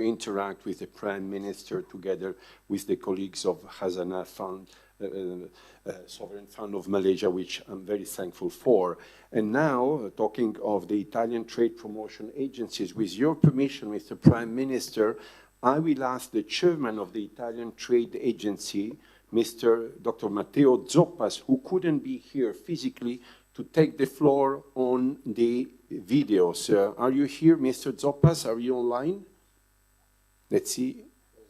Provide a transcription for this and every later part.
interact with the Prime Minister together with the colleagues of Hazana Fund, Sovereign Fund of Malaysia, which I'm very thankful for. And now, talking of the Italian trade promotion agencies, with your permission, Mr. Prime Minister, I will ask the chairman of the Italian Trade Agency, Mr. Dr. Matteo Zoppas, who couldn't be here physically, to take the floor on the videos. Are you here, Mr. Zoppas? Are you online? Let's see.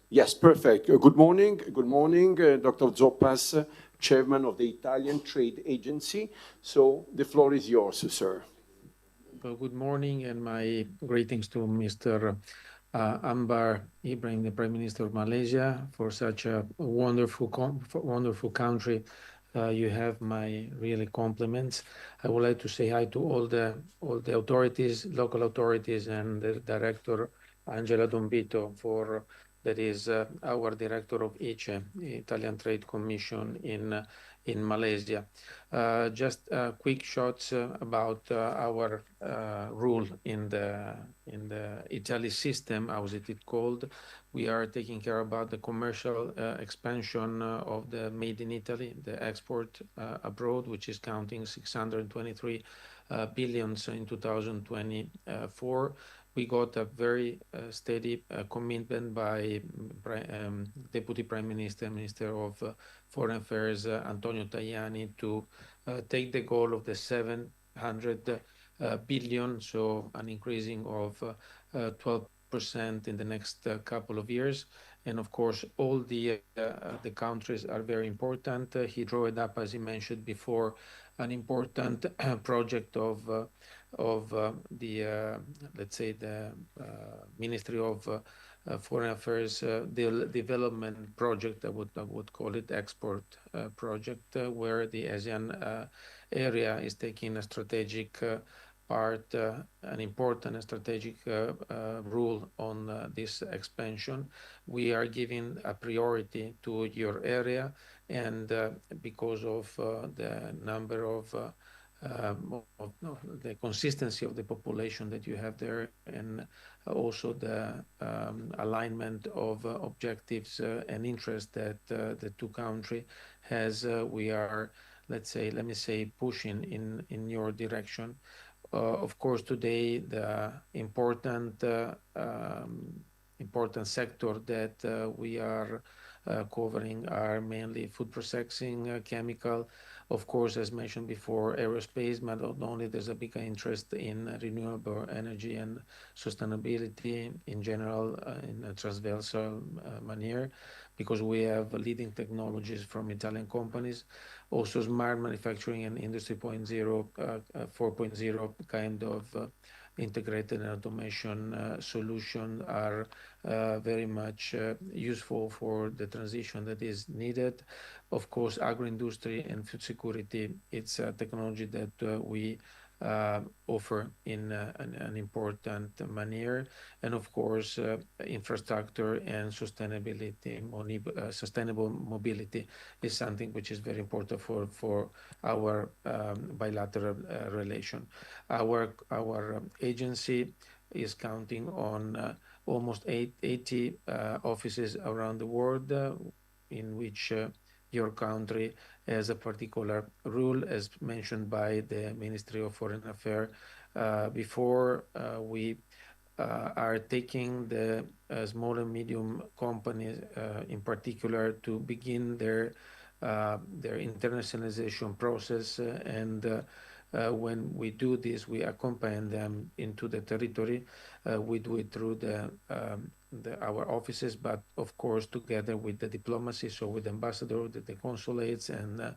Yes, perfect. Good morning. Good morning, Dr. Zoppas, chairman of the Italian Trade Agency. So the floor is yours, sir. Well, good morning, and my greetings to Mr. Anwar Ibrahim, the Prime Minister of Malaysia, for such a wonderful country. You have my really compliments. I would like to say hi to all the authorities, local authorities, and the director Angela Dombito, that is our director of ICE, Italian Trade Commission in Malaysia. Just quick shots about our rule in the Italy system, how is it called? We are taking care about the commercial expansion of the made in Italy, the export abroad, which is counting 623 billions in 2024. We got a very steady commitment by Deputy Prime Minister, Minister of Foreign Affairs, Antonio Tajani, to take the goal of the 700 billion, so an increasing of 12% in the next couple of years. And of course, all the countries are very important. He drew it up, as he mentioned before, an important project of the, let's say, the Ministry of Foreign Affairs development project. I would call it export project, where the ASEAN area is taking a strategic part, an important strategic role on this expansion. We are giving a priority to your area, and because of the number of the consistency of the population that you have there, and also the alignment of objectives and interests that the two countries has, we are, let me say, pushing in your direction. Of course, today the important sector that we are covering are mainly food processing, chemical, of course, as mentioned before, aerospace, but not only. There's a big interest in renewable energy and sustainability in general, in a transversal manner, because we have leading technologies from Italian companies. Also, smart manufacturing and Industry 4.0 kind of integrated and automation solution are very much useful for the transition that is needed. Of course, agro-industry and food security, it's a technology that we offer in an important manner. And of course, infrastructure and sustainability, sustainable mobility is something which is very important for our bilateral relation. Our agency is counting on almost 80 offices around the world, in which your country has a particular rule, as mentioned by the Ministry of Foreign Affairs. Before we are taking the small and medium companies in particular to begin their internationalization process, and when we do this, we accompany them into the territory. We do it through our offices, but of course together with the diplomacy, so with the ambassador, the consulates, and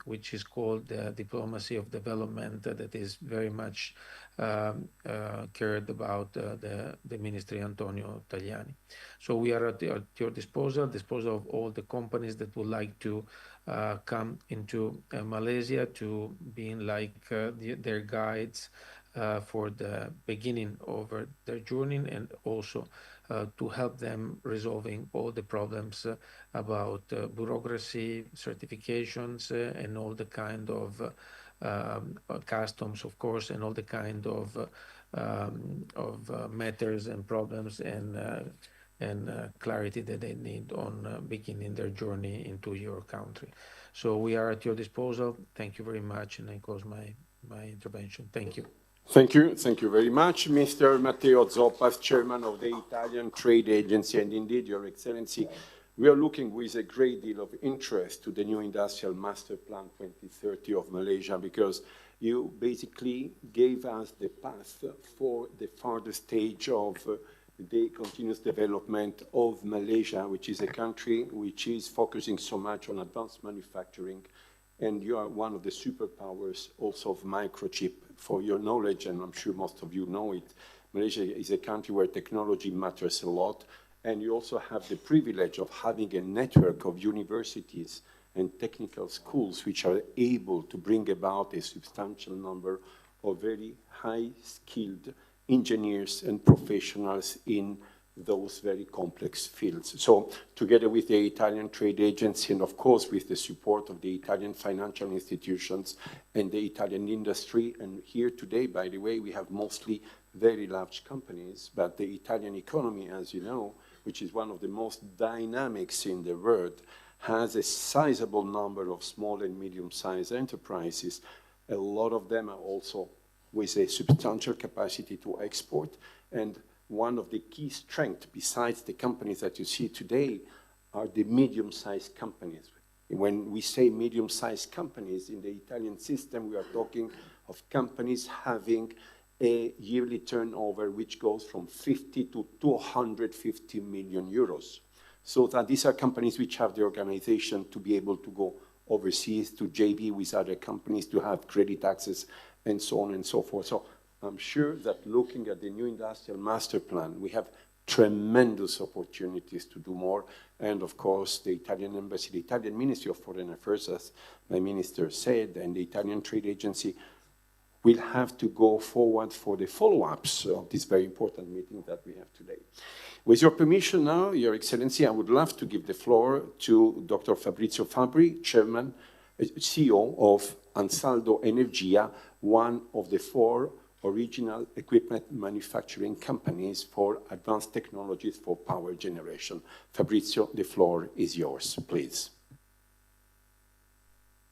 which is called the diplomacy of development, that is very much cared about the Ministry Antonio Tajani. So we are at your disposal of all the companies that would like to come into Malaysia, to being like their guides for the beginning of their journey, and also to help them resolving all the problems about bureaucracy, certifications, and all the kind of customs, of course, and all the kind of matters and problems and clarity that they need on beginning their journey into your country. So we are at your disposal. Thank you very much, and I close my intervention. Thank you. Thank you. Thank you very much, Mr. Matteo Zoppa, Chairman of the Italian Trade Agency. And indeed, Your Excellency, we are looking with a great deal of interest to the new Industrial Master Plan 2030 of Malaysia, because you basically gave us the path for the further stage of the continuous development of Malaysia, which is a country which is focusing so much on advanced manufacturing. And you are one of the superpowers also of microchip. For your knowledge, and I'm sure most of you know it, Malaysia is a country where technology matters a lot. And you also have the privilege of having a network of universities and technical schools which are able to bring about a substantial number of very high-skilled engineers and professionals in those very complex fields. So together with the Italian Trade Agency and of course with the support of the Italian financial institutions and the Italian industry, and here today, by the way, we have mostly very large companies, but the Italian economy, as you know, which is one of the most dynamics in the world, has a sizable number of small and medium-sized enterprises. A lot of them are also with a substantial capacity to export, and one of the key strengths, besides the companies that you see today, are the medium-sized companies. When we say medium-sized companies in the Italian system, we are talking of companies having a yearly turnover which goes from 50 to 250 million euros. So that these are companies which have the organization to be able to go overseas, to JV with other companies, to have credit access, and so on and so forth. So I'm sure that looking at the new industrial master plan, we have tremendous opportunities to do more. And of course, the Italian embassy, the Italian Ministry of Foreign Affairs, as my minister said, and the Italian Trade Agency will have to go forward for the follow-ups of this very important meeting that we have today. With your permission now, Your Excellency, I would love to give the floor to Dr. Fabrizio Fabri, Chairman, CEO of Ansaldo Energia, one of the 4 original equipment manufacturing companies for advanced technologies for power generation. Fabrizio, the floor is yours, please.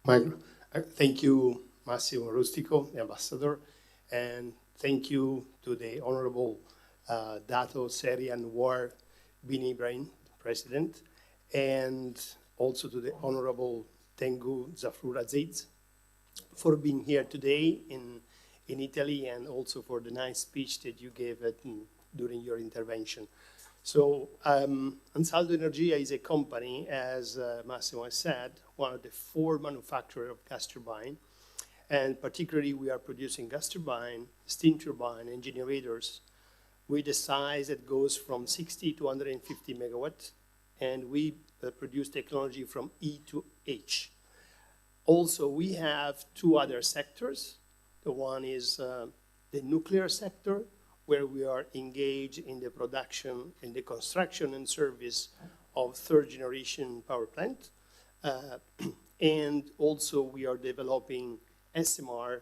Thank you, Massimo Rustico, the ambassador, and thank you to the Honorable Dato Seri Anwar bin Ibrahim, President, and also to the Honorable Tengku Zafrul Aziz for being here today in Italy, and also for the nice speech that you gave during your intervention. So Ansaldo Energia is a company, as Massimo has said, one of the 4 manufacturers of gas turbine, and particularly we are producing gas turbine, steam turbine, and generators with a size that goes from 60 to 150 megawatts, and we produce technology from E to H. Also, we have 2 other sectors. The one is the nuclear sector, where we are engaged in the production, in the construction and service of 3rd generation power plant. And also we are developing SMR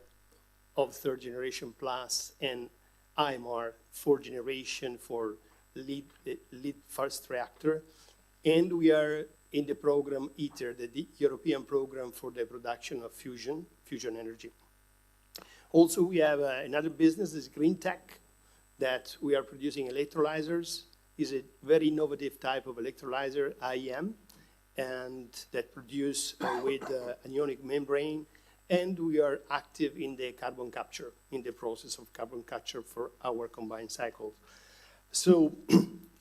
of 3rd generation plus and IMR 4th generation for lead first reactor. And we are in the program ITER, the European program for the production of fusion energy. Also, we have another business, is green tech, that we are producing electrolyzers. Is a very innovative type of electrolyzer, IEM, and that produce with an ionic membrane. And we are active in the carbon capture, in the process of carbon capture for our combined cycles. So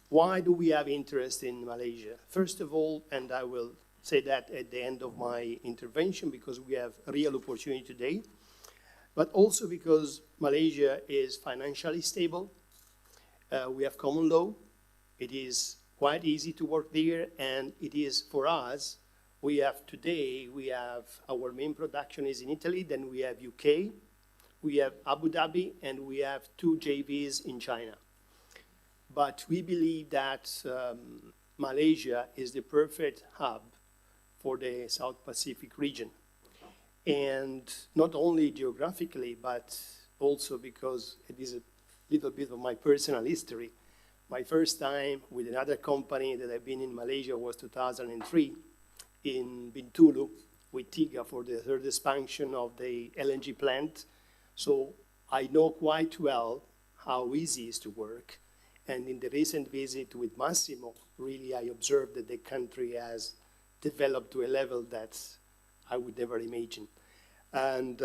why do we have interest in Malaysia? First of all, and I will say that at the end of my intervention, because we have real opportunity today, but also because Malaysia is financially stable. We have common law. It is quite easy to work there, and it is for us, we have our main production is in Italy, then we have UK, we have Abu Dhabi, and we have 2 JVs in China. But we believe that Malaysia is the perfect hub for the South Pacific region. And not only geographically, but also because it is little bit of my personal history. My first time with another company that I've been in Malaysia was 2003 in Bintulu with TIGA for the third expansion of the LNG plant. So I know quite well how easy it is to work. And in the recent visit with Massimo, really I observed that the country has developed to a level that I would never imagine. And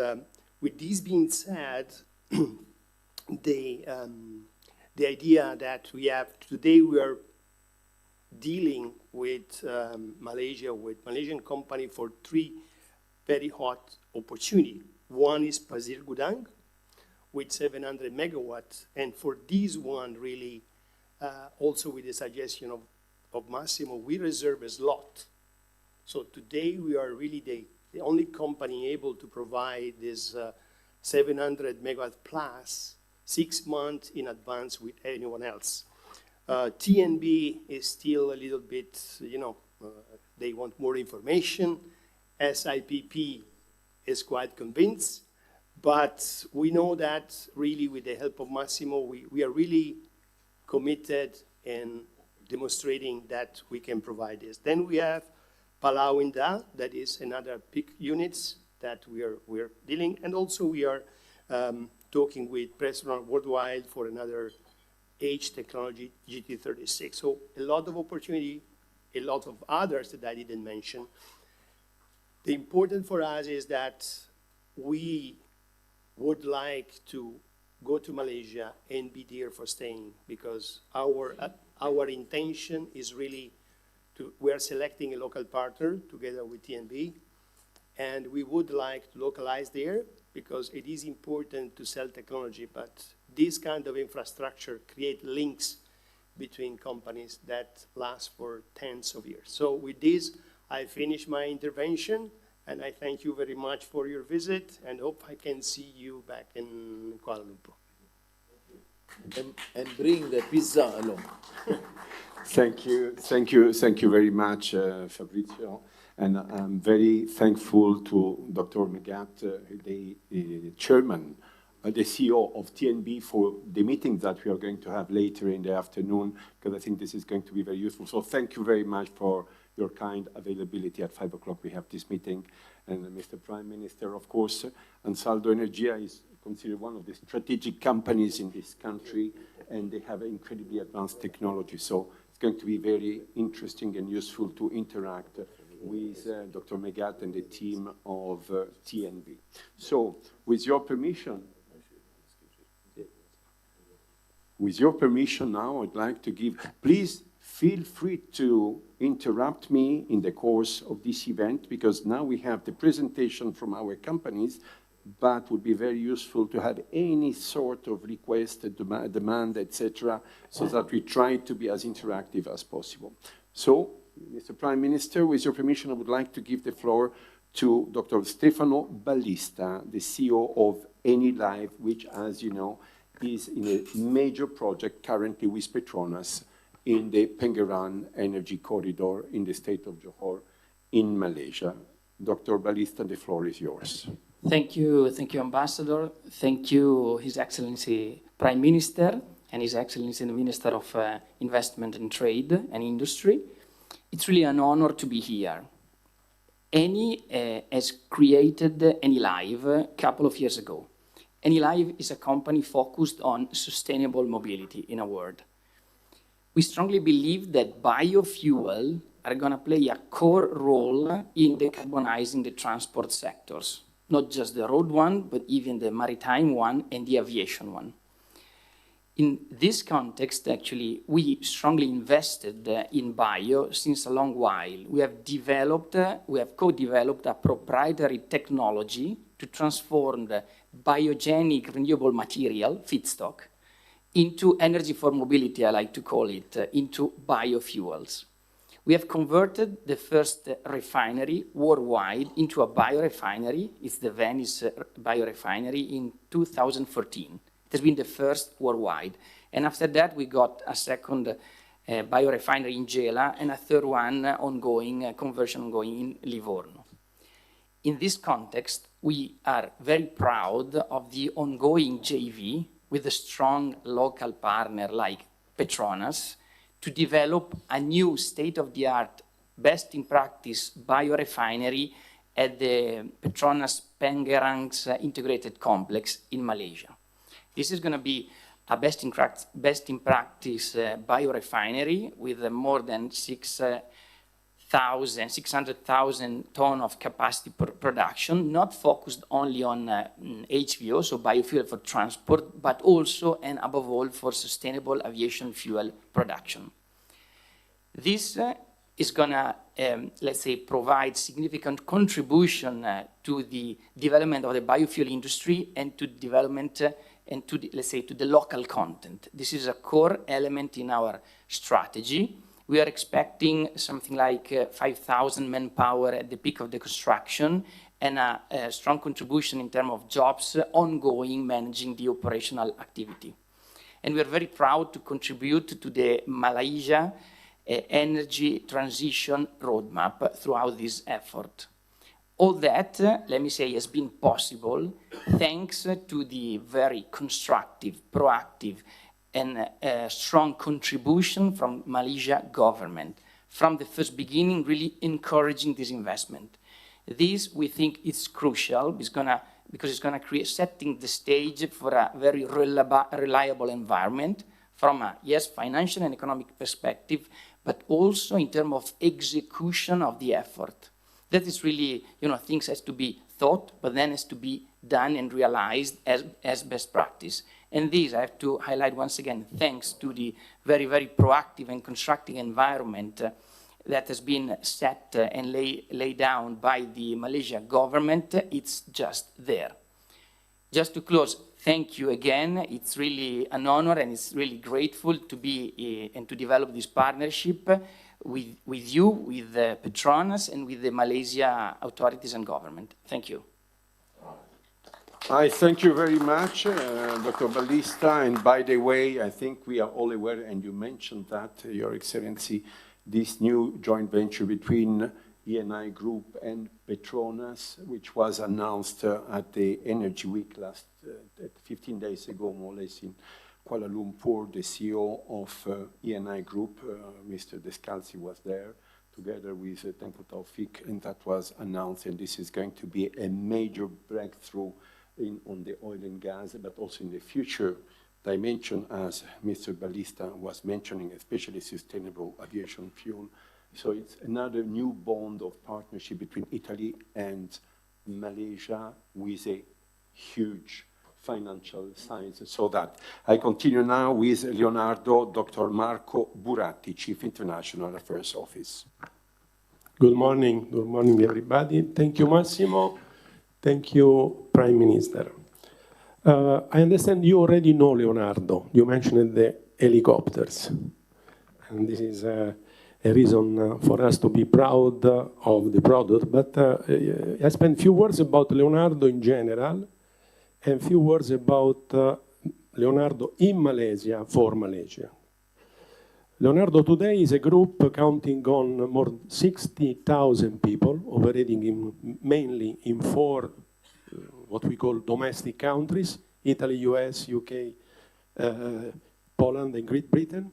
with this being said, the idea that we have today, we are dealing with Malaysia, with Malaysian company for 3 very hot opportunities. One is Pasir Gudang with 700 megawatts. And for this one, really, also with the suggestion of Massimo, we reserve a slot. So today we are really the only company able to provide this 700 megawatt plus 6 months in advance with anyone else. TNB is still a little bit, they want more information. SIPP is quite convinced, but we know that really with the help of Massimo, we are really committed in demonstrating that we can provide this. Then we have Palau Indah, that is another big units that we are dealing, and also we are talking with President Worldwide for another H technology GT36. So a lot of opportunity, a lot of others that I didn't mention. The important for us is that we would like to go to Malaysia and be there for staying, because our intention is really we are selecting a local partner together with TNB, and we would like to localize there because it is important to sell technology, but this kind of infrastructure create links between companies that last for tens of years. So with this, I finish my intervention, and I thank you very much for your visit, and hope I can see you back in Kuala Lumpur. And bring the pizza along. Thank you very much, Fabrizio. And I'm very thankful to Dr. Megat, the chairman, the CEO of TNB, for the meeting that we are going to have later in the afternoon, because I think this is going to be very useful. So thank you very much for your kind availability. At 5 o'clock we have this meeting. And Mr. Prime Minister, of course, Ansaldo Energia is considered one of the strategic companies in this country, and they have incredibly advanced technology. So it's going to be very interesting and useful to interact with Dr. Megat and the team of TNB. So with your permission now, I'd like to give, please feel free to interrupt me in the course of this event, because now we have the presentation from our companies, but would be very useful to have any sort of request, demand, etc., so that we try to be as interactive as possible. So, Mr. Prime Minister, with your permission, I would like to give the floor to Dr. Stefano Ballista, the CEO of Enilive, which, as you know, is in a major project currently with Petronas in the Pengerang Energy Corridor in the state of Johor in Malaysia. Dr. Ballista, the floor is yours. Thank you, Ambassador. Thank you, His Excellency Prime Minister and His Excellency the Minister of Investment and Trade and Industry. It's really an honor to be here. Eni has created Enilive a couple of years ago. Enilive is a company focused on sustainable mobility, in a word. We strongly believe that biofuel are going to play a core role in decarbonizing the transport sectors, not just the road one, but even the maritime one and the aviation one. In this context, actually, we strongly invested in bio since a long while. We have co-developed a proprietary technology to transform the biogenic renewable material, feedstock, into energy for mobility, I like to call it, into biofuels. We have converted the first refinery worldwide into a biorefinery. It's the Venice biorefinery in 2014. It has been the first worldwide. And after that, we got a second biorefinery in Gela and a third one ongoing, conversion ongoing in Livorno. In this context, we are very proud of the ongoing JV with a strong local partner like Petronas to develop a new state-of-the-art, best-in-practice biorefinery at the Petronas Pengerang's integrated complex in Malaysia. This is going to be a best-in-practice biorefinery with more than 600,000 tons of capacity production, not focused only on HVO, so biofuel for transport, but also and above all for sustainable aviation fuel production. This is going to, let's say, provide significant contribution to the development of the biofuel industry and to development and to, let's say, to the local content. This is a core element in our strategy. We are expecting something like 5,000 manpower at the peak of the construction and a strong contribution in terms of jobs ongoing managing the operational activity. And we are very proud to contribute to the Malaysia energy transition roadmap throughout this effort. All that, let me say, has been possible thanks to the very constructive, proactive, and strong contribution from Malaysia government. From the first beginning, really encouraging this investment. This, we think, is crucial because it's going to create, setting the stage for a very reliable environment from a, yes, financial and economic perspective, but also in terms of execution of the effort. That is really, things has to be thought, but then has to be done and realized as best practice. And this, I have to highlight once again, thanks to the very, very proactive and constructive environment that has been set and laid down by the Malaysia government, it's just there. Just to close, thank you again. It's really an honor and it's really grateful to be and to develop this partnership with you, with Petronas, and with the Malaysia authorities and government. Thank you. I thank you very much, Dr. Ballista. And by the way, I think we are all aware, and you mentioned that, Your Excellency, this new joint venture between Eni Group and Petronas, which was announced at the Energy Week 15 days ago, more or less, in Kuala Lumpur. The CEO of Eni Group, Mr. Descalzi, was there together with Tengku Taufik, and that was announced, and this is going to be a major breakthrough on the oil and gas, but also in the future dimension, as Mr. Ballista was mentioning, especially sustainable aviation fuel. So it's another new bond of partnership between Italy and Malaysia with a huge financial size. So that I continue now with Leonardo, Dr. Marco Buratti, Chief International Affairs Office. Good morning, everybody. Thank you, Massimo. Thank you, Prime Minister. I understand you already know Leonardo. You mentioned the helicopters. And this is a reason for us to be proud of the product. But I spent a few words about Leonardo in general and a few words about Leonardo in Malaysia for Malaysia. Leonardo today is a group counting on more than 60,000 people operating mainly in 4 what we call domestic countries: Italy, US, UK, Poland, and Great Britain.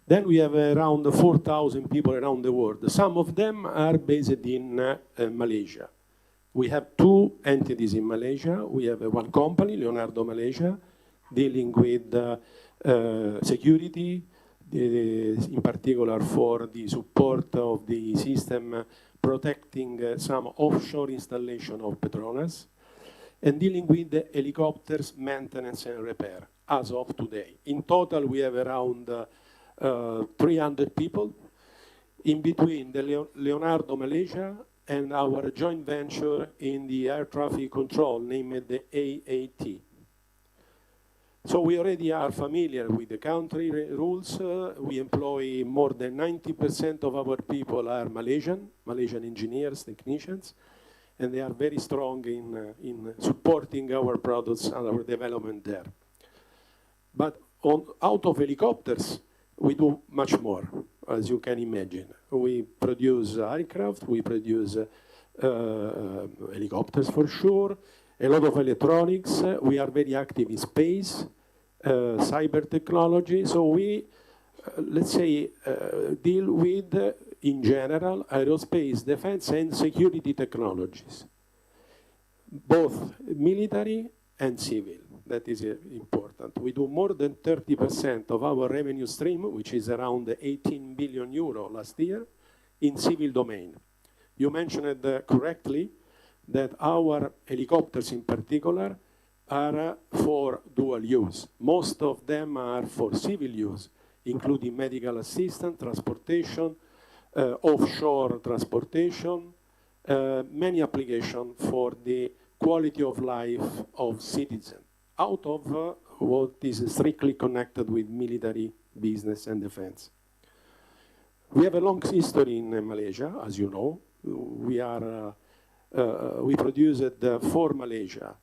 Then we have around 4,000 people around the world. Some of them are based in Malaysia. We have 2 entities in Malaysia. We have one company, Leonardo Malaysia, dealing with security, in particular for the support of the system protecting some offshore installation of Petronas, and dealing with the helicopters maintenance and repair as of today. In total, we have around 300 people in between the Leonardo Malaysia and our joint venture in the air traffic control, named the AAT. So we already are familiar with the country rules. We employ more than 90% of our people are Malaysian engineers, technicians, and they are very strong in supporting our products and our development there. But out of helicopters, we do much more, as you can imagine. We produce aircraft, we produce helicopters for sure, a lot of electronics. We are very active in space. cyber technology. So we, let's say, deal with, in general, aerospace, defense, and security technologies, both military and civil. That is important. We do more than 30% of our revenue stream, which is around 18 billion euro last year, in civil domain. You mentioned correctly that our helicopters in particular are for dual use. Most of them are for civil use, including medical assistance, transportation, offshore transportation, many applications for the quality of life of citizens, out of what is strictly connected with military business and defense. We have a long history in Malaysia, as you know. We produced for Malaysia.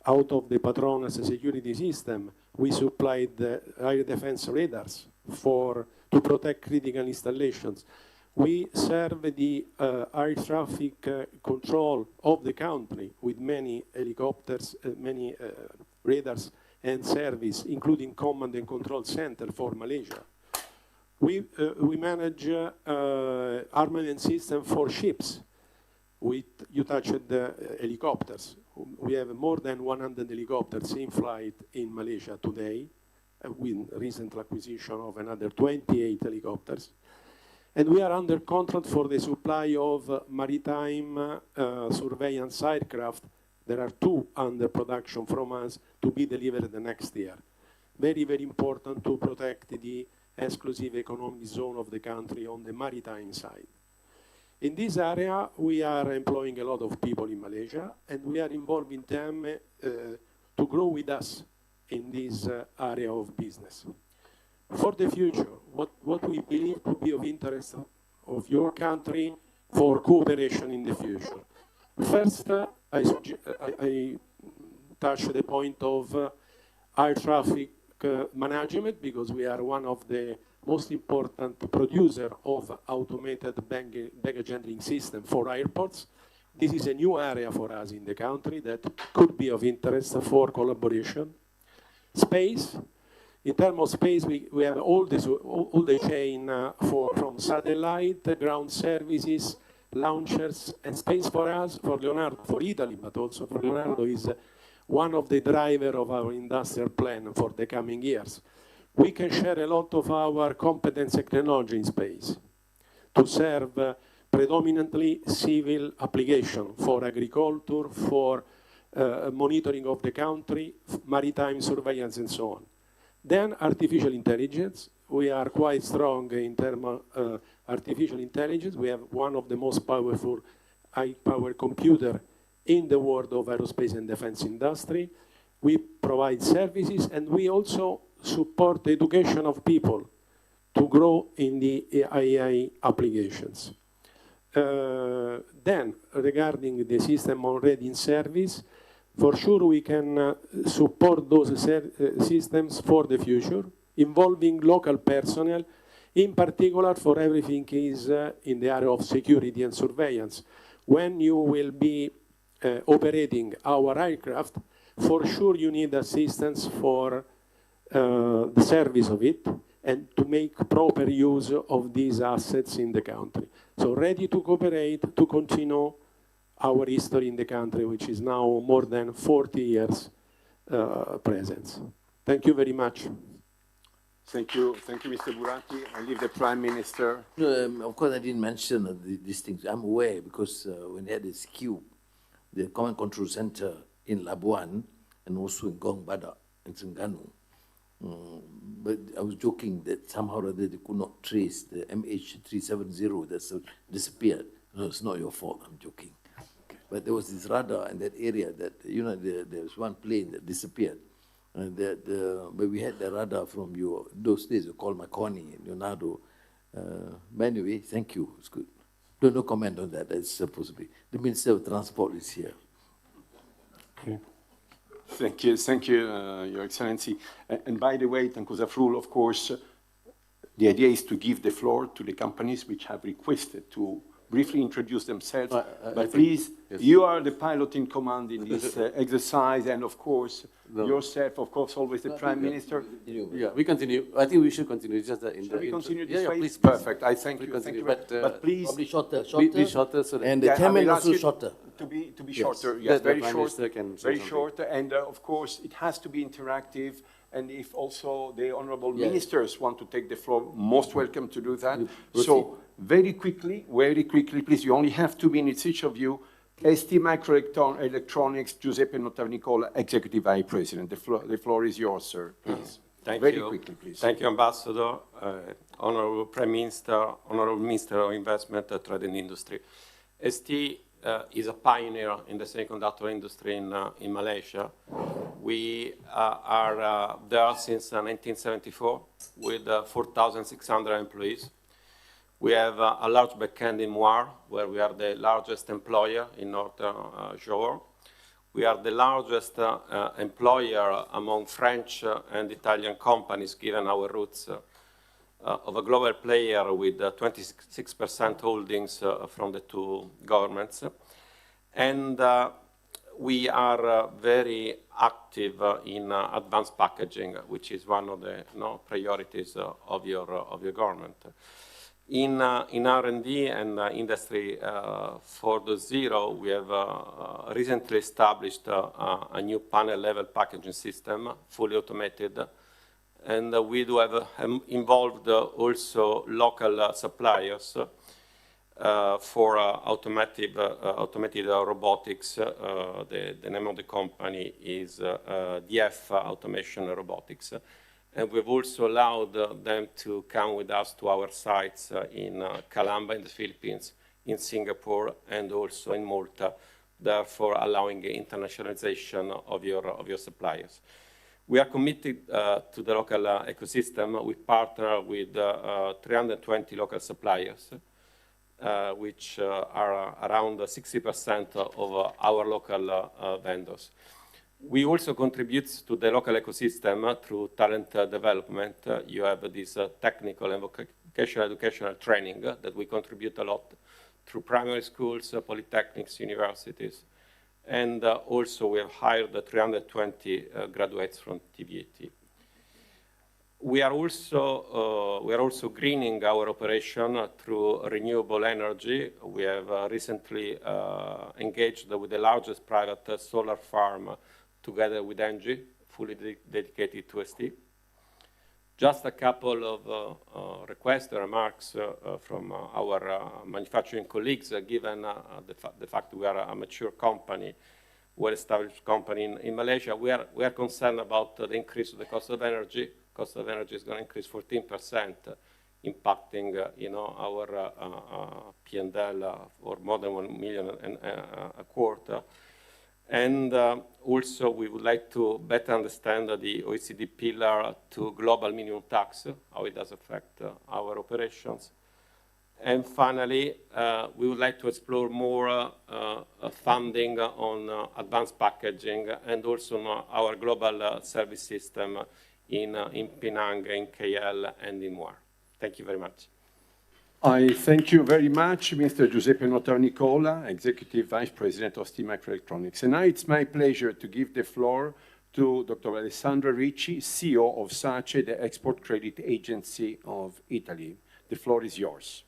Out of the Patronus security system, we supplied air defense radars to protect critical installations. We serve the air traffic control of the country with many helicopters, many radars and service, including command and control center for Malaysia. We manage armament system for ships. You touched the helicopters. We have more than 100 helicopters in flight in Malaysia today, with recent acquisition of another 28 helicopters. And we are under contract for the supply of maritime surveillance aircraft. There are 2 under production from us to be delivered the next year. Very, very important to protect the exclusive economic zone of the country on the maritime side. In this area, we are employing a lot of people in Malaysia, and we are involving them to grow with us in this area of business. For the future, what we believe to be of interest of your country for cooperation in the future. First, I touch the point of air traffic management, because we are one of the most important producer of automated baggage handling system for airports. This is a new area for us in the country that could be of interest for collaboration. Space. In terms of space, we have all the chain from satellite, ground services, launchers, and space for us, for Leonardo, for Italy, but also for Leonardo is one of the drivers of our industrial plan for the coming years. We can share a lot of our competence technology in space to serve predominantly civil application for agriculture, for monitoring of the country, maritime surveillance, and so on. Then artificial intelligence. We are quite strong in terms of artificial intelligence. We have one of the most powerful high-power computer in the world of aerospace and defense industry. We provide services, and we also support the education of people to grow in the AI applications. Then, regarding the system already in service, for sure we can support those systems for the future, involving local personnel, in particular for everything is in the area of security and surveillance. When you will be operating our aircraft, for sure you need assistance for the service of it and to make proper use of these assets in the country. So ready to cooperate, to continue our history in the country, which is now more than 40 years presence. Thank you very much. Thank you, Mr. Burati. I leave the Prime Minister. No, of course, I didn't mention these things. I'm aware because when they had this cube, the Command Control Center in Labuan and also in Gongbada in Terengganu. But I was joking that somehow or other they could not trace the MH370 that's disappeared. No, it's not your fault, I'm joking. Okay. But there was this radar in that area that, you know, there was one plane that disappeared. And but we had the radar from those days, you called Marconi and Leonardo. But anyway, thank you, it's good. No comment on that, that's supposed to be. The Minister of Transport is here. Okay. Thank you, Your Excellency. And by the way, Tengku Zafrul, of course, the idea is to give the floor to the companies which have requested to briefly introduce themselves. I But think- please, yes. you are the pilot in command in this exercise, and of course, yourself, of course, always the Prime Minister. Yeah, we continue. I think we should continue. It's just that in Shall we continue this yeah, way? please, Perfect. I thank We you. Thank continue, you. But please, Probably shorter, be shorter so that and the Yeah, I chairman will ask also you shorter. to be Yes. shorter. Yes, That the very Prime short. Minister can say Very something. short, and of course, it has to be interactive. And if also the honourable Yes. ministers want to take the floor, most welcome to do that. Proceed. So very quickly, please, you only have 2 minutes each of you. ST Microelectronics, Giuseppe Notarnicola, Executive Vice President. The floor is yours, sir, please. Thank Very you. quickly, please. Thank you, Ambassador, Honorable Prime Minister, Honorable Minister of Investment, Trade and Industry. ST is a pioneer in the semiconductor industry in Malaysia. We are there since 1974 with 4,600 employees. We have a large backend in Muar, where we are the largest employer in Northern Johor. We are the largest employer among French and Italian companies, given our roots of a global player with 26% holdings from the two governments. And we are very active in advanced packaging, which is one of the priorities of your government. In R&D and Industry 4.0, we have recently established a new panel-level packaging system, fully automated. And we do have involved also local suppliers for automated robotics. The name of the company is DF Automation Robotics. And we've also allowed them to come with us to our sites in Calamba in the Philippines, in Singapore, and also in Malta, therefore allowing internationalization of your suppliers. We are committed to the local ecosystem. We partner with 320 local suppliers, which are around 60% of our local vendors. We also contribute to the local ecosystem through talent development. You have this technical and vocational educational training that we contribute a lot through primary schools, polytechnics, universities. And also we have hired 320 graduates from TVET. We are also greening our operation through renewable energy. We have recently engaged with the largest private solar farm together with ENGIE, fully dedicated to ST. Just a couple of requests and remarks from our manufacturing colleagues, given the fact we are a mature company, well-established company in Malaysia. We are concerned about the increase of the cost of energy. Cost of energy is going to increase 14%, impacting our P&L for more than 1 million and a quarter. And also, we would like to better understand the OECD Pillar 2 global minimum tax, how it does affect our operations. And finally, we would like to explore more funding on advanced packaging and also our global service system in Penang, in KL, and in Muar. Thank you very much. I thank you very much, Mr. Giuseppe Notarnicola, Executive Vice President of ST Microelectronics. And now it's my pleasure to give the floor to Dr. Alessandra Ricci, CEO of SACE, the Export Credit Agency of Italy. The floor is yours.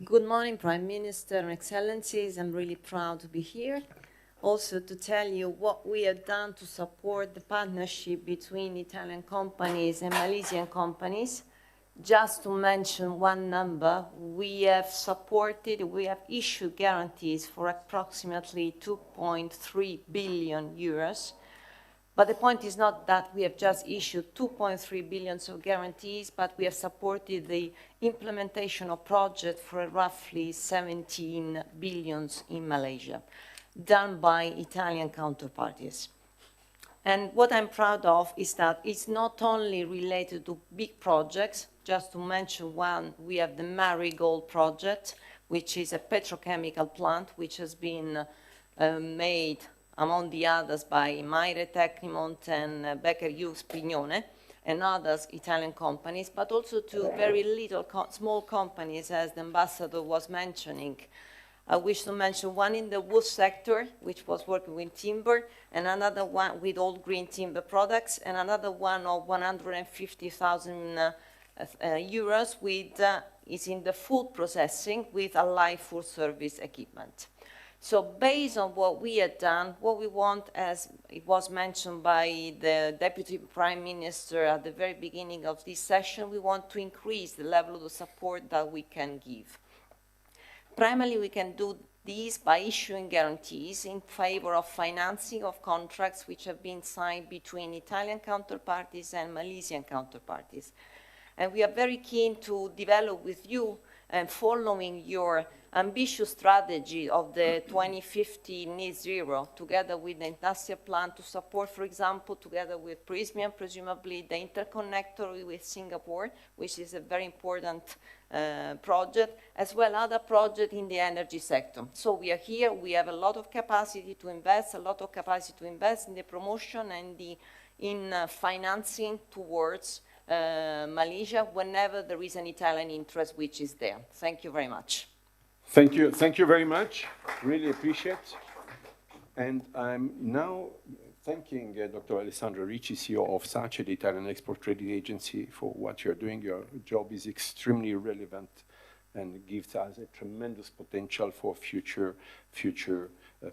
Good morning, Prime Minister and Excellencies. I'm really proud to be here. Also to tell you what we have done to support the partnership between Italian companies and Malaysian companies. Just to mention one number, we have issued guarantees for approximately 2.3 billion euros. But the point is not that we have just issued 2.3 billion of guarantees, but we have supported the implementation of projects for roughly 17 billion in Malaysia, done by Italian counterparties. And what I'm proud of is that it's not only related to big projects. Just to mention one, we have the Marigold project, which is a petrochemical plant, which has been made, among the others, by Maire Tecnimont and Baker Hughes Pignone. and other Italian companies, but also to very little small companies, as the ambassador was mentioning. I wish to mention one in the wood sector, which was working with timber, and another one with all green timber products, and another one of 150,000 euros with, is in the food processing with allied food service equipment. So based on what we had done, what we want, as it was mentioned by the Deputy Prime Minister at the very beginning of this session, we want to increase the level of the support that we can give. Primarily, we can do this by issuing guarantees in favor of financing of contracts which have been signed between Italian counterparties and Malaysian counterparties. And we are very keen to develop with you and following your ambitious strategy of the 2050 net zero, together with the industrial plan to support, for example, together with Prysmian, presumably the interconnector with Singapore, which is a very important project, as well as other projects in the energy sector. So we are here, we have a lot of capacity to invest, in the promotion and in financing towards Malaysia whenever there is an Italian interest which is there. Thank you very much. Thank you very much. Really appreciate. And I'm now thanking Dr. Alessandro Ricci, CEO of SACE, the Italian Export Trading Agency, for what you're doing. Your job is extremely relevant and gives us a tremendous potential for future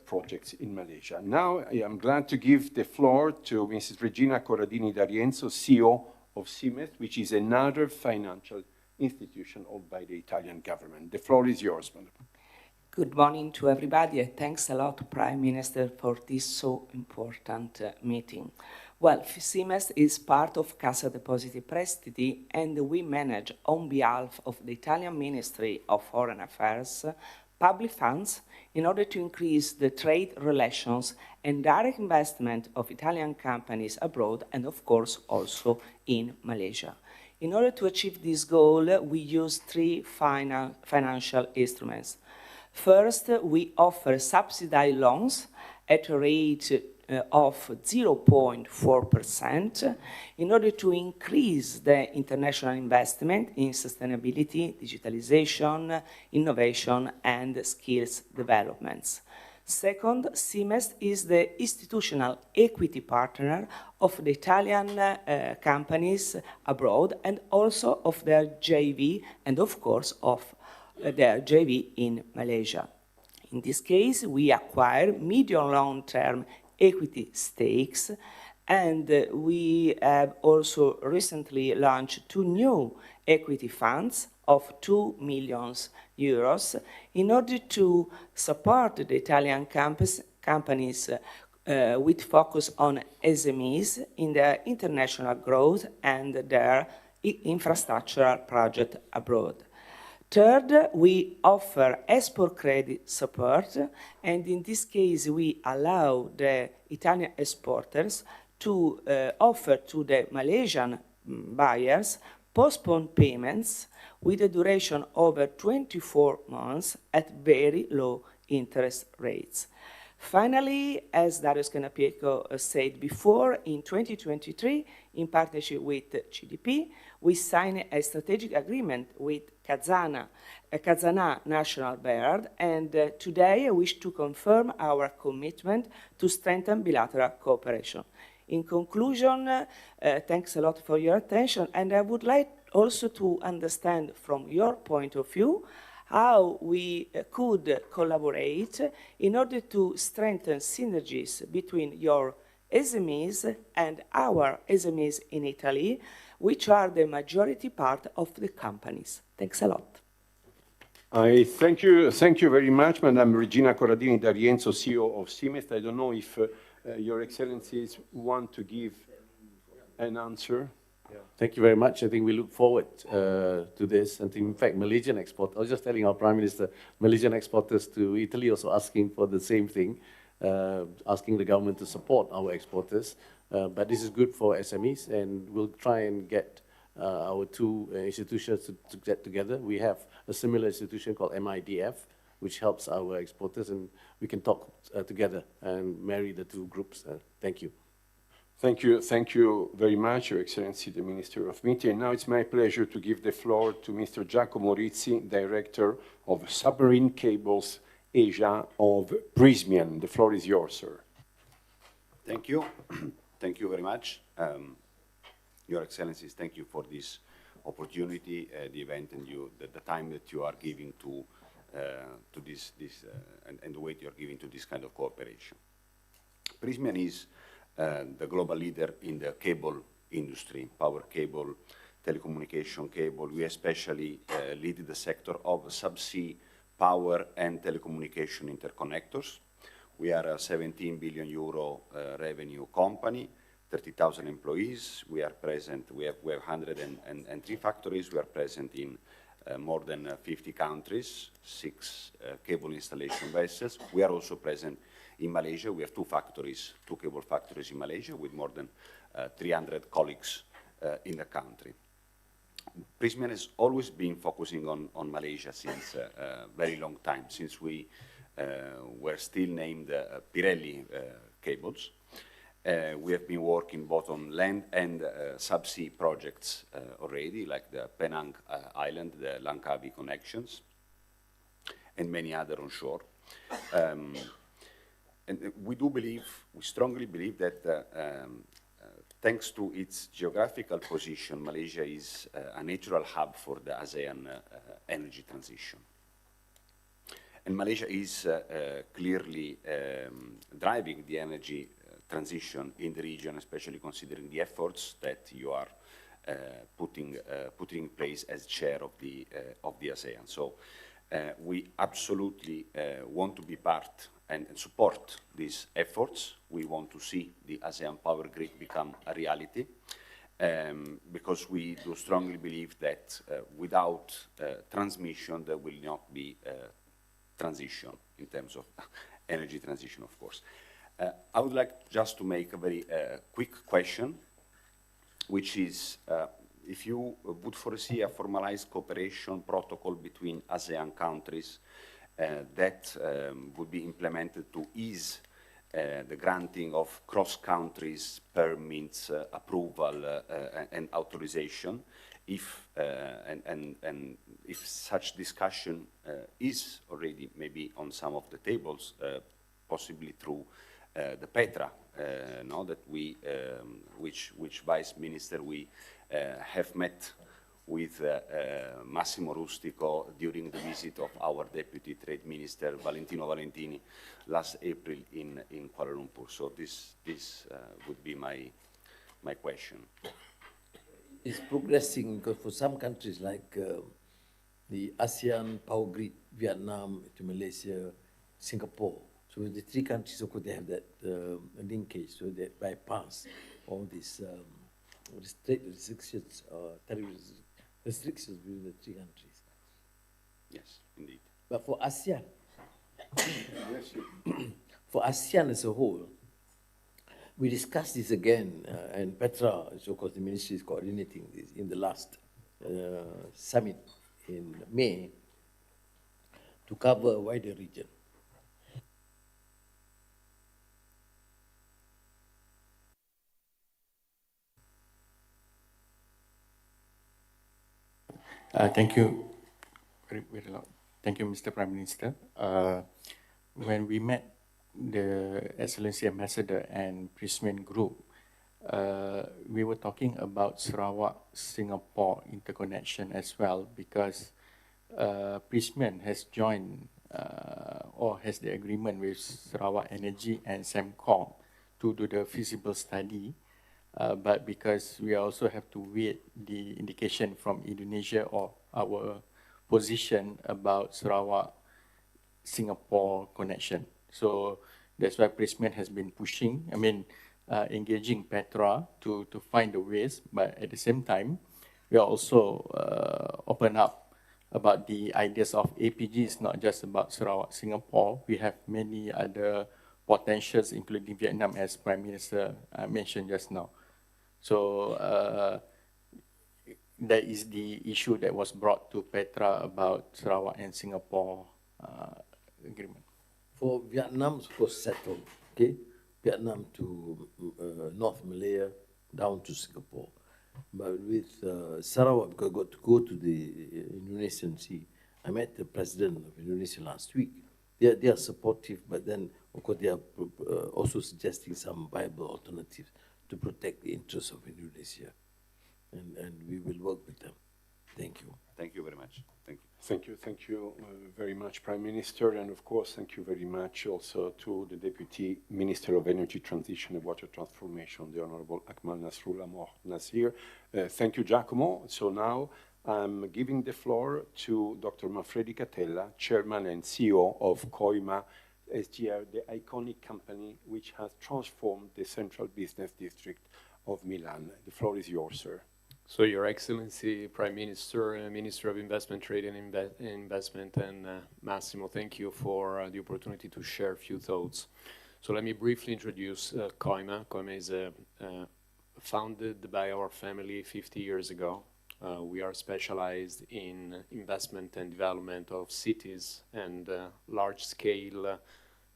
projects in Malaysia. Now, I am glad to give the floor to Mrs. Regina Corradini D'Arienzo, CEO of CIMEST, which is another financial institution owned by the Italian government. The floor is yours, madam. Good morning to everybody, and thanks a lot, Prime Minister, for this so important meeting. Well, CIMEST is part of Cassa Depositi e Prestiti, and we manage, on behalf of the Italian Ministry of Foreign Affairs, public funds in order to increase the trade relations and direct investment of Italian companies abroad, and of course also in Malaysia. In order to achieve this goal, we use three financial instruments. First, we offer subsidized loans at a rate of 0.4% in order to increase the international investment in sustainability, digitalization, innovation, and skills developments. Second, CIMEST is the institutional equity partner of the Italian companies abroad and also of their JV and, of course, of their JV in Malaysia. In this case, we acquire medium long-term equity stakes, and we have also recently launched 2 new equity funds of 2 million euros in order to support the Italian companies with focus on SMEs in their international growth and their infrastructural project abroad. Third, we offer export credit support, and in this case we allow the Italian exporters to offer to the Malaysian buyers postponed payments with a duration over 24 months at very low interest rates. Finally, as Darius Canapico said before, in 2023, in partnership with GDP, we signed a strategic agreement with Kazana National Bird, and today I wish to confirm our commitment to strengthen bilateral cooperation. In conclusion, thanks a lot for your attention, and I would like also to understand from your point of view how we could collaborate in order to strengthen synergies between your SMEs and our SMEs in Italy, which are the majority part of the companies. Thanks a lot. I thank you very much, Madam Regina Corradini D'Arienzo, CEO of CIMEST. I don't know if Your Excellencies want to give an answer. Yeah. Thank you very much. I think we look forward to this. And in fact, Malaysian export, I was just telling our Prime Minister, Malaysian exporters to Italy also asking for the same thing, asking the government to support our exporters. But this is good for SMEs, and we'll try and get our two institutions to get together. We have a similar institution called MIDF, which helps our exporters, and we can talk together and marry the two groups. Thank you. Thank you very much, Your Excellency, the Minister of Media. And now it's my pleasure to give the floor to Mr. Giacomo Rizzi, Director of Submarine Cables Asia of Prysmian. The floor is yours, sir. Thank you. Thank you very much. Your Excellencies, thank you for this opportunity, the event, and the time that you are giving to this and the weight you are giving to this kind of cooperation. Prysmian is the global leader in the cable industry, power cable, telecommunication cable. We especially lead the sector of subsea power and telecommunication interconnectors. We are a 17 billion euro revenue company, 30,000 employees. We are present, we have 103 factories. We are present in more than 50 countries, 6 cable installation vessels. We are also present in Malaysia. We have 2 factories, 2 cable factories in Malaysia with more than 300 colleagues in the country. Prysmian has always been focusing on Malaysia since a very long time, since we were still named Pirelli cables. We have been working both on land and subsea projects already, like the Penang Island, the Langkawi connections, and many other onshore. And we strongly believe that thanks to its geographical position, Malaysia is a natural hub for the ASEAN energy transition. And Malaysia is clearly driving the energy transition in the region, especially considering the efforts that you are putting in place as chair of the ASEAN. So we absolutely want to be part and support these efforts. We want to see the ASEAN power grid become a reality, because we do strongly believe that without transmission, there will not be transition in terms of energy transition, of course. I would like just to make a very quick question, which is if you would foresee a formalized cooperation protocol between ASEAN countries that would be implemented to ease the granting of cross-country permits, approval, and authorization, if such discussion is already maybe on some of the tables, possibly through the Petra, that we, which Vice Minister we have met with Massimo Rustico during the visit of our Deputy Trade Minister Valentino Valentini last April in Kuala Lumpur. So this would be my question. It's progressing because for some countries like the ASEAN Power Grid, Vietnam to Malaysia, Singapore. So the 3 countries, of course, they have that linkage, so they bypass all these restrictions, restrictions between the 3 countries. Yes, indeed. But for ASEAN, for ASEAN as a whole, we discussed this again, and Petra, so of course the ministry is coordinating this in the last summit in May to cover a wider region. Thank you. Very loud. Thank you, Mr. Prime Minister. When we met the Excellency Ambassador and Prysmian Group, we were talking about Sarawak-Singapore interconnection as well, because Prysmian has joined or has the agreement with Sarawak Energy and Semcom to do the feasible study. But because we also have to wait the indication from Indonesia or our position about Sarawak-Singapore connection. So that's why Prysmian has been pushing, engaging Petra to find the ways, but at the same time, we are also open up about the ideas of APG. It's not just about Sarawak-Singapore. We have many other potentials, including Vietnam, as Prime Minister mentioned just now. So that is the issue that was brought to Petra about Sarawak and Singapore agreement. For Vietnam, of course, settled. Okay, Vietnam to North Malaya, down to Singapore. But with Sarawak, because I got to go to the Indonesian Sea, I met the president of Indonesia last week. They are supportive, but then, of course, they are also suggesting some viable alternatives to protect the interests of Indonesia. And we will work with them. Thank you. Thank you very much. Thank you. Thank you very much, Prime Minister, and of course, thank you very much also to the Deputy Minister of Energy Transition and Water Transformation, the Honorable Akmal Nasrullah Nasir. Thank you, Giacomo. So now I'm giving the floor to Dr. Manfredi Catella, Chairman and CEO of COIMA SGR, the iconic company which has transformed the central business district of Milan. The floor is yours, sir. So, Your Excellency, Prime Minister, Minister of Investment, Trade and Investment, and Massimo, thank you for the opportunity to share a few thoughts. So let me briefly introduce COIMA. COIMA is founded by our family 50 years ago. We are specialized in investment and development of cities and large-scale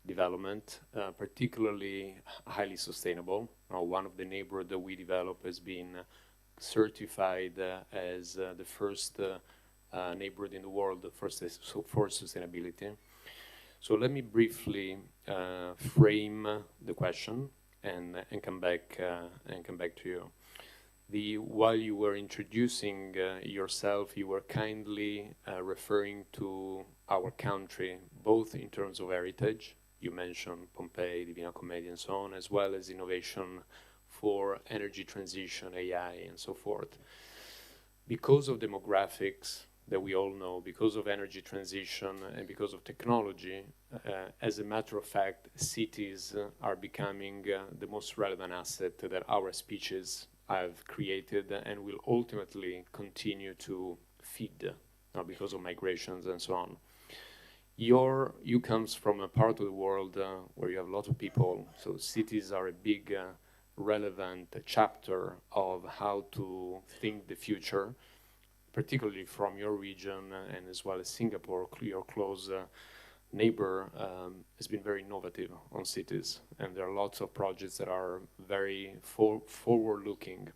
development, particularly highly sustainable. One of the neighborhoods that we develop has been certified as the first neighborhood in the world for sustainability. So let me briefly frame the question and come back to you. While you were introducing yourself, you were kindly referring to our country, both in terms of heritage. You mentioned Pompeii, Divina Commedia, and so on, as well as innovation for energy transition, AI, and so forth. Because of demographics that we all know, because of energy transition, and because of technology, as a matter of fact, cities are becoming the most relevant asset that our species have created and will ultimately continue to feed because of migrations and so on. You comes from a part of the world where you have a lot of people, so cities are a big relevant chapter of how to think the future, particularly from your region and as well as Singapore, your close neighbor, has been very innovative on cities. And there are lots of projects that are very forward-looking.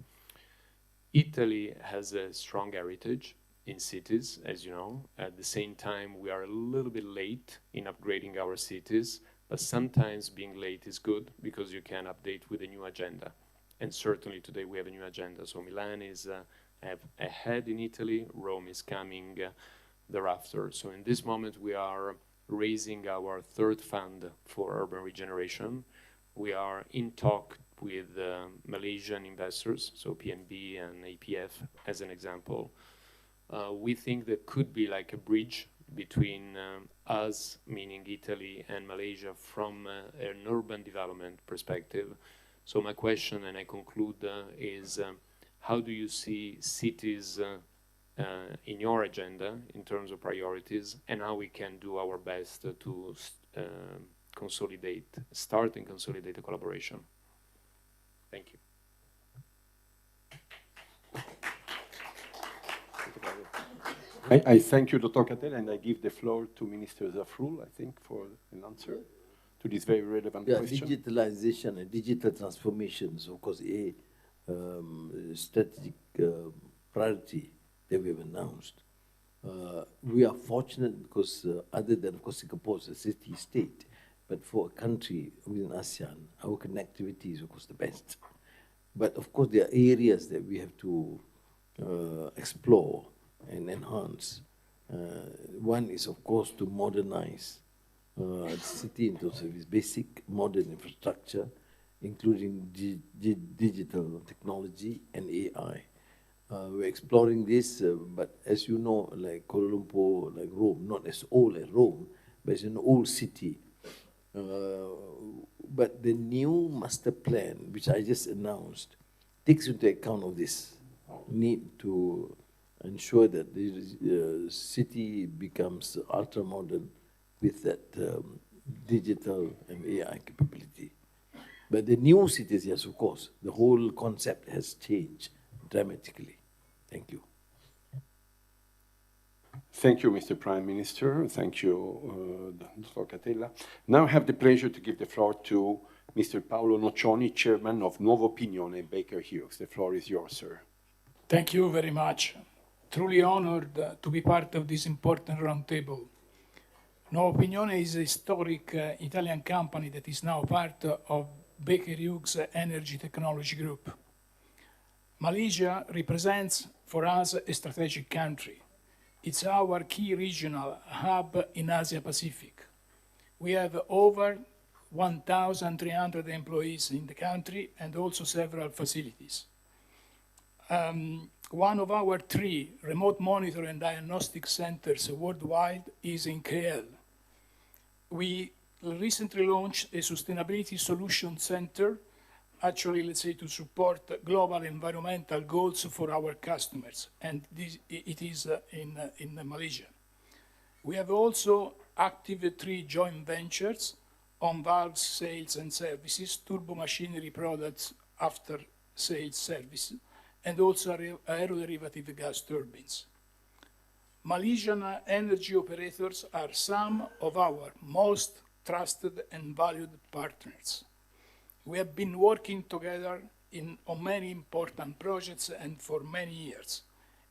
Italy has a strong heritage in cities, as you know. At the same time, we are a little bit late in upgrading our cities. But sometimes being late is good because you can update with a new agenda. And certainly today we have a new agenda. So Milan is ahead in Italy, Rome is coming thereafter. So in this moment we are raising our third fund for urban regeneration. We are in talk with Malaysian investors, so PNB and APF as an example. We think there could be like a bridge between us, meaning Italy, and Malaysia from an urban development perspective. So my question, and I conclude, is how do you see cities in your agenda in terms of priorities, and how we can do our best to start and consolidate the collaboration? Thank you. I thank you, Dr. Catella, and I give the floor to Minister Zafrul, I think, for an answer to this very relevant question. Digitalization and digital transformation is, of course, a strategic priority that we have announced. We are fortunate because other than, of course, Singapore is a city-state, but for a country within ASEAN, our connectivity is, of course, the best. But, of course, there are areas that we have to explore and enhance. One is, of course, to modernize the city in terms of its basic modern infrastructure, including digital technology and AI. We're exploring this, but as you know, like Kuala Lumpur, like Rome, not as old as Rome, but it's an old city. But the new master plan, which I just announced, takes into account of this need to ensure that the city becomes ultra-modern with that digital and AI capability. But the new cities, yes, of course, the whole concept has changed dramatically. Thank you. Thank you, Mr. Prime Minister. Thank you, Dr. Catella. Now I have the pleasure to give the floor to Mr. Paolo Noccioni, Chairman of Nuovo Opinione, Baker Hughes. The floor is yours, sir. Thank you very much. Truly honored to be part of this important roundtable. Nuovo Opinione is a historic Italian company that is now part of Baker Hughes Energy Technology Group. Malaysia represents for us a strategic country. It's our key regional hub in Asia Pacific. We have over 1,300 employees in the country and also several facilities. One of our 3 remote monitor and diagnostic centers worldwide is in KL. We recently launched a sustainability solution center, actually, let's say, to support global environmental goals for our customers, and it is in Malaysia. We have also active 3 joint ventures on valves, sales and services, turbo machinery products after sales service, and also aeroderivative gas turbines. Malaysian energy operators are some of our most trusted and valued partners. We have been working together on many important projects and for many years.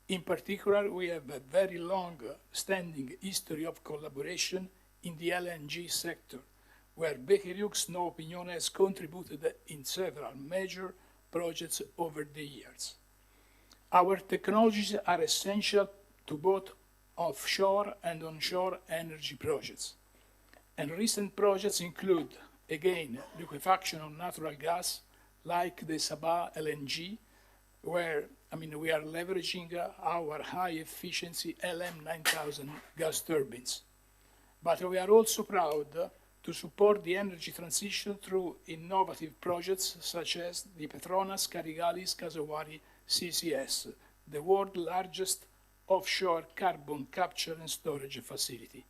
In particular, we have a very long-standing history of collaboration in the LNG sector, where Baker Hughes Nuovo Opinione has contributed in several major projects over the years. Our technologies are essential to both offshore and onshore energy projects. And recent projects include, again, liquefaction of natural gas, like the Sabah LNG, where we are leveraging our high-efficiency LM9000 gas turbines. But we are also proud to support the energy transition through innovative projects such as the Petronas Karigalis Kasawari CCS, the world's largest offshore carbon capture and storage facility.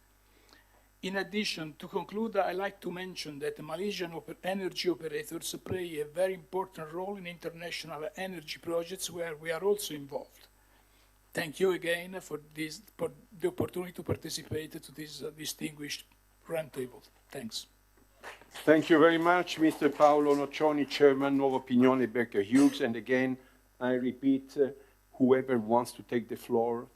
In addition, to conclude, I'd like to mention that Malaysian energy operators play a very important role in international energy projects where we are also involved. Thank you again for the opportunity to participate to this distinguished roundtable. Thanks. Thank you very much, Mr. Paolo Noccioni, Chairman, Nuovo Opinione, Baker Hughes. And again, I repeat, whoever wants to take the floor,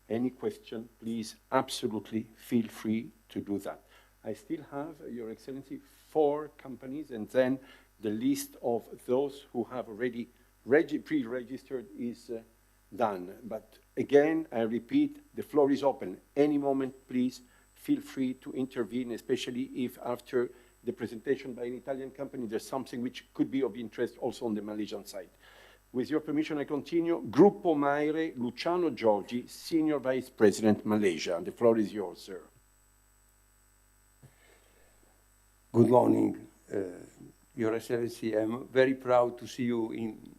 any question, please absolutely feel free to do that. I still have, Your Excellency, 4 companies, and then the list of those who have already pre-registered is done. But again, I repeat, the floor is open. Any moment, please feel free to intervene, especially if after the presentation by an Italian company, there's something which could be of interest also on the Malaysian side. With your permission, I continue. Gruppo Maire, Luciano Giorgi, Senior Vice President, Malaysia. The floor is yours, sir. Good morning, Your Excellency. I'm very proud to see you in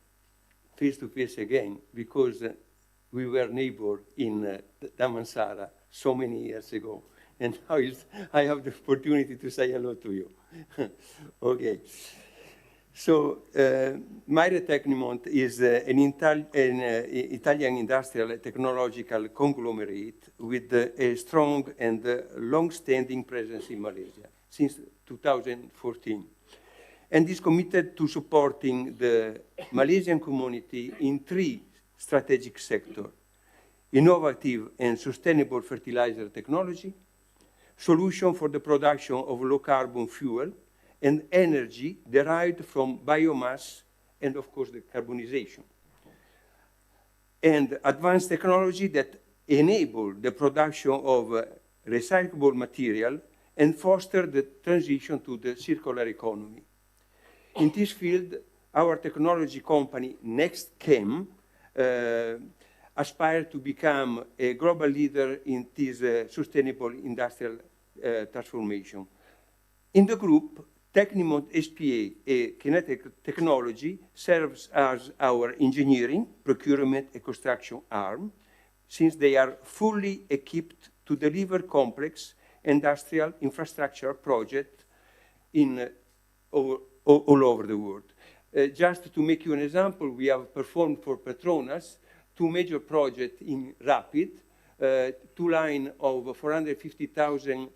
face-to-face again, because we were neighbors in Damansara so many years ago. And now I have the opportunity to say hello to you. Okay. So, Maire Tecnimont is an Italian industrial and technological conglomerate with a strong and long-standing presence in Malaysia since 2014, and is committed to supporting the Malaysian community in 3 strategic sectors: innovative and sustainable fertilizer technology, solution for the production of low-carbon fuel, and energy derived from biomass, and of course the carbonization. And advanced technology that enable the production of recyclable material and foster the transition to the circular economy. In this field, our technology company, NextChem, aspire to become a global leader in this sustainable industrial transformation. In the group, Tecnimont SPA, a kinetic technology, serves as our engineering, procurement, and construction arm, since they are fully equipped to deliver complex industrial infrastructure projects all over the world. Just to make you an example, we have performed for Petronas 2 major projects in Rapid, 2 lines of 450,000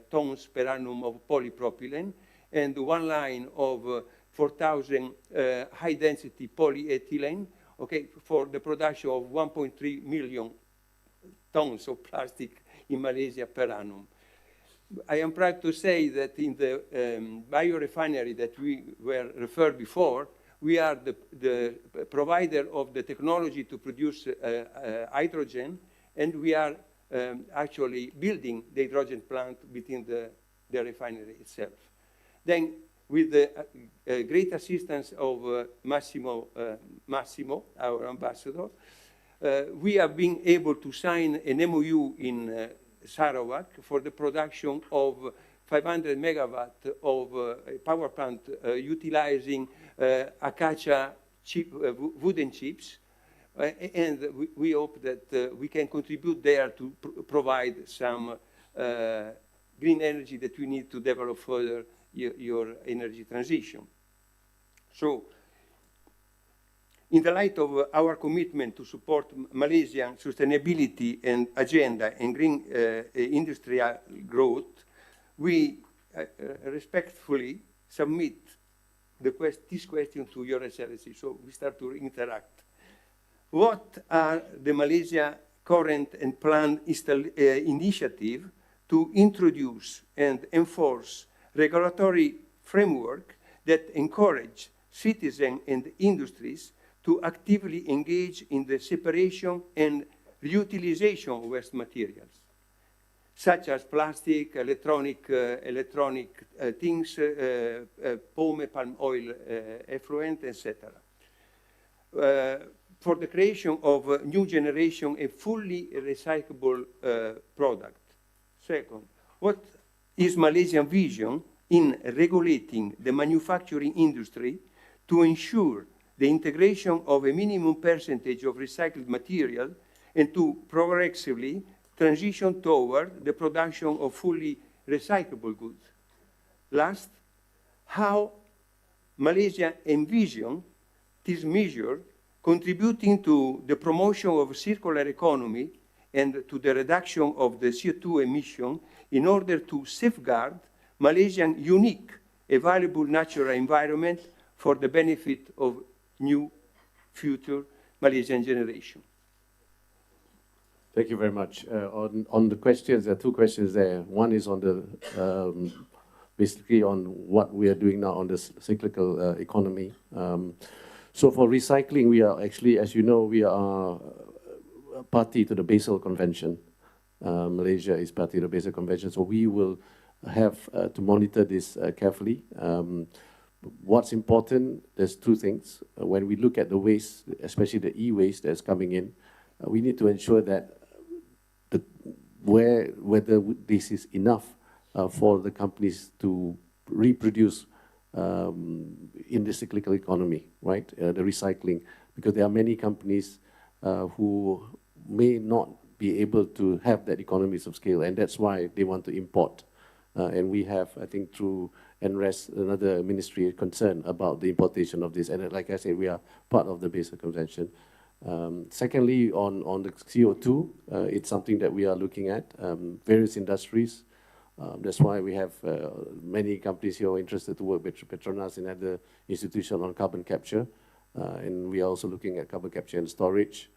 tons per annum of polypropylene, and one line of 4,000 high-density polyethylene, okay, for the production of 1.3 million tons of plastic in Malaysia per annum. I am proud to say that in the biorefinery that we were referred before, we are the provider of the technology to produce hydrogen, and we are actually building the hydrogen plant within the refinery itself. Then, with the great assistance of Massimo, our ambassador, we have been able to sign an MOU in Sarawak for the production of 500 megawatt of a power plant utilizing acacia wooden chips. And we hope that we can contribute there to provide some green energy that we need to develop further your energy transition. So, in the light of our commitment to support Malaysian sustainability and agenda and green industrial growth, we respectfully submit this question to Your Excellency. So we start to interact. What are the Malaysia current and planned initiative to introduce and enforce regulatory framework that encourage citizens and industries to actively engage in the separation and reutilization of waste materials, such as plastic, electronic things, palm oil effluent, etc., for the creation of a new generation, a fully recyclable product. Second, what is Malaysian vision in regulating the manufacturing industry to ensure the integration of a minimum percentage of recycled material and to progressively transition toward the production of fully recyclable goods? Last, how Malaysia envisions this measure contributing to the promotion of circular economy and to the reduction of the CO2 emission in order to safeguard Malaysia's unique and valuable natural environment for the benefit of new future Malaysian generation. Thank you very much. On the questions, there are two questions there. One is on the, basically on what we are doing now on the cyclical economy. So for recycling, we are actually, as you know, we are a party to the Basel Convention. Malaysia is party to the Basel Convention, so we will have to monitor this carefully. What's important, there's two things. When we look at the waste, especially the e-waste that's coming in, we need to ensure that whether this is enough for the companies to reproduce in the cyclical economy, right? The recycling, because there are many companies who may not be able to have that economies of scale, and that's why they want to import. And we have, I think, through NRES, another ministry concerned about the importation of this. And like I said, we are part of the Basel Convention. Secondly, on the CO2, it's something that we are looking at, various industries. That's why we have many companies here who are interested to work with Petronas and other institutions on carbon capture. And we are also looking at carbon capture and storage.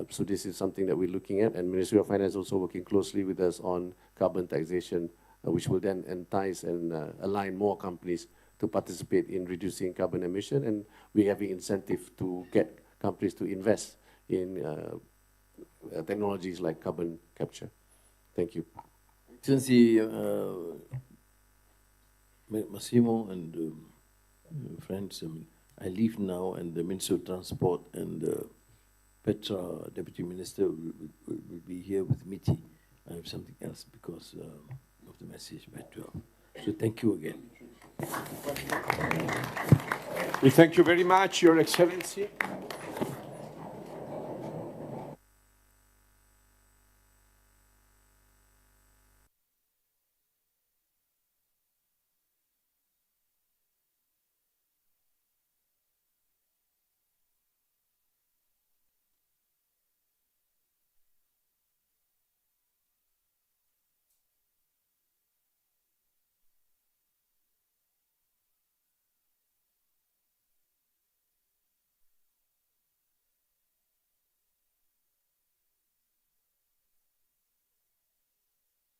So this is something that we're looking at. And Ministry of Finance is also working closely with us on carbon taxation, which will then entice and align more companies to participate in reducing carbon emission. And we're having incentive to get companies to invest in technologies like carbon capture. Thank you. Excellency, Massimo and friends, I leave now, and the Minister of Transport and Petra, Deputy Minister, will be here with Miti. I have something else because of the message by 12. So thank you again. We thank you very much, Your Excellency.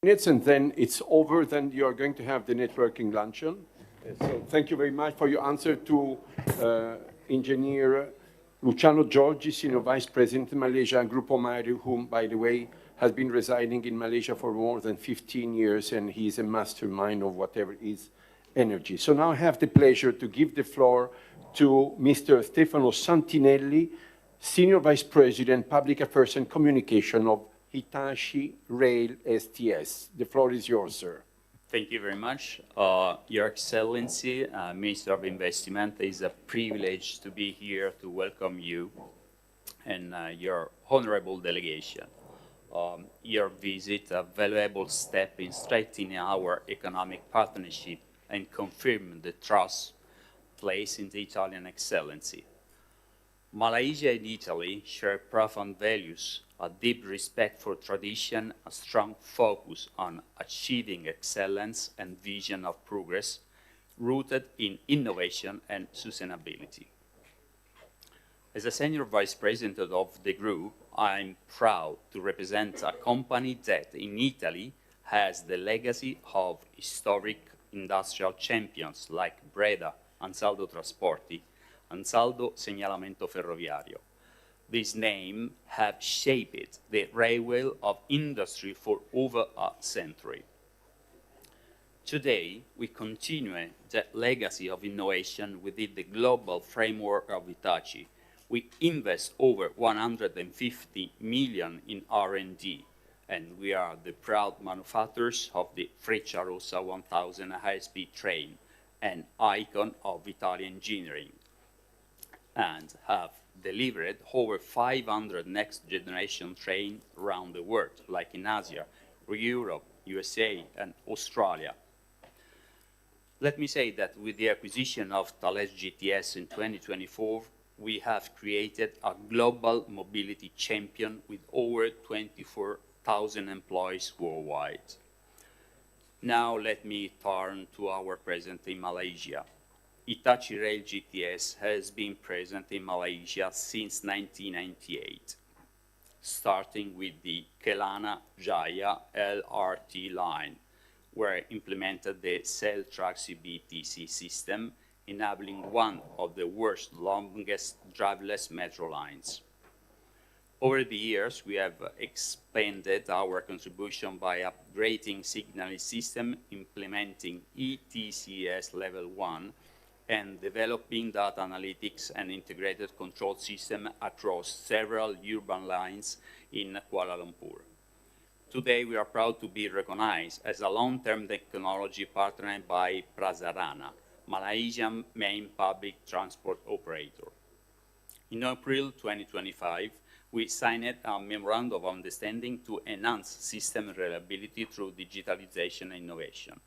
minutes, and then it's over. Then you are going to have the networking luncheon. So thank you very much for your answer to Engineer Luciano Giorgi, Senior Vice President in Malaysia, and Grupo Mario, whom, by the way, has been residing in Malaysia for more than 15 years, and he's a mastermind of whatever is energy. So now I have the pleasure to give the floor to Mr. Stefano Santinelli, Senior Vice President, Public Affairs and Communication of Hitachi Rail STS. The floor is yours, sir. Thank you very much. Your Excellency, Minister of Investment, it's a privilege to be here to welcome you and your honorable delegation. Your visit, a valuable step in strengthening our economic partnership and confirm the trust placed in the Italian Excellency. Malaysia and Italy share profound values, a deep respect for tradition, a strong focus on achieving excellence and vision of progress rooted in innovation and sustainability. As a Senior Vice President of the group, I'm proud to represent a company that in Italy has the legacy of historic industrial champions like Breda, Ansaldo Trasporti, Ansaldo Segnalamento Ferroviario. These names have shaped the railway of industry for over a century. Today, we continue that legacy of innovation within the global framework of Hitachi. We invest over 150 million in R&D, and we are the proud manufacturers of the Frecciarossa 1000 high-speed train, an icon of Italian engineering, and have delivered over 500 next-generation trains around the world, like in Asia, Europe, USA, and Australia. Let me say that with the acquisition of Thales GTS in 2024, we have created a global mobility champion with over 24,000 employees worldwide. Now let me turn to our presence in Malaysia. Hitachi Rail GTS has been present in Malaysia since 1998, starting with the Kelana Jaya LRT line, where implemented the Cell Track CBTC system, enabling one of the world's longest driverless metro lines. Over the years, we have expanded our contribution by upgrading signaling system, implementing ETCS Level 1, and developing data analytics and integrated control system across several urban lines in Kuala Lumpur. Today, we are proud to be recognized as a long-term technology partner by Prasarana, Malaysian main public transport operator. In April 2025, we signed a memorandum of understanding to enhance system reliability through digitalization and innovation.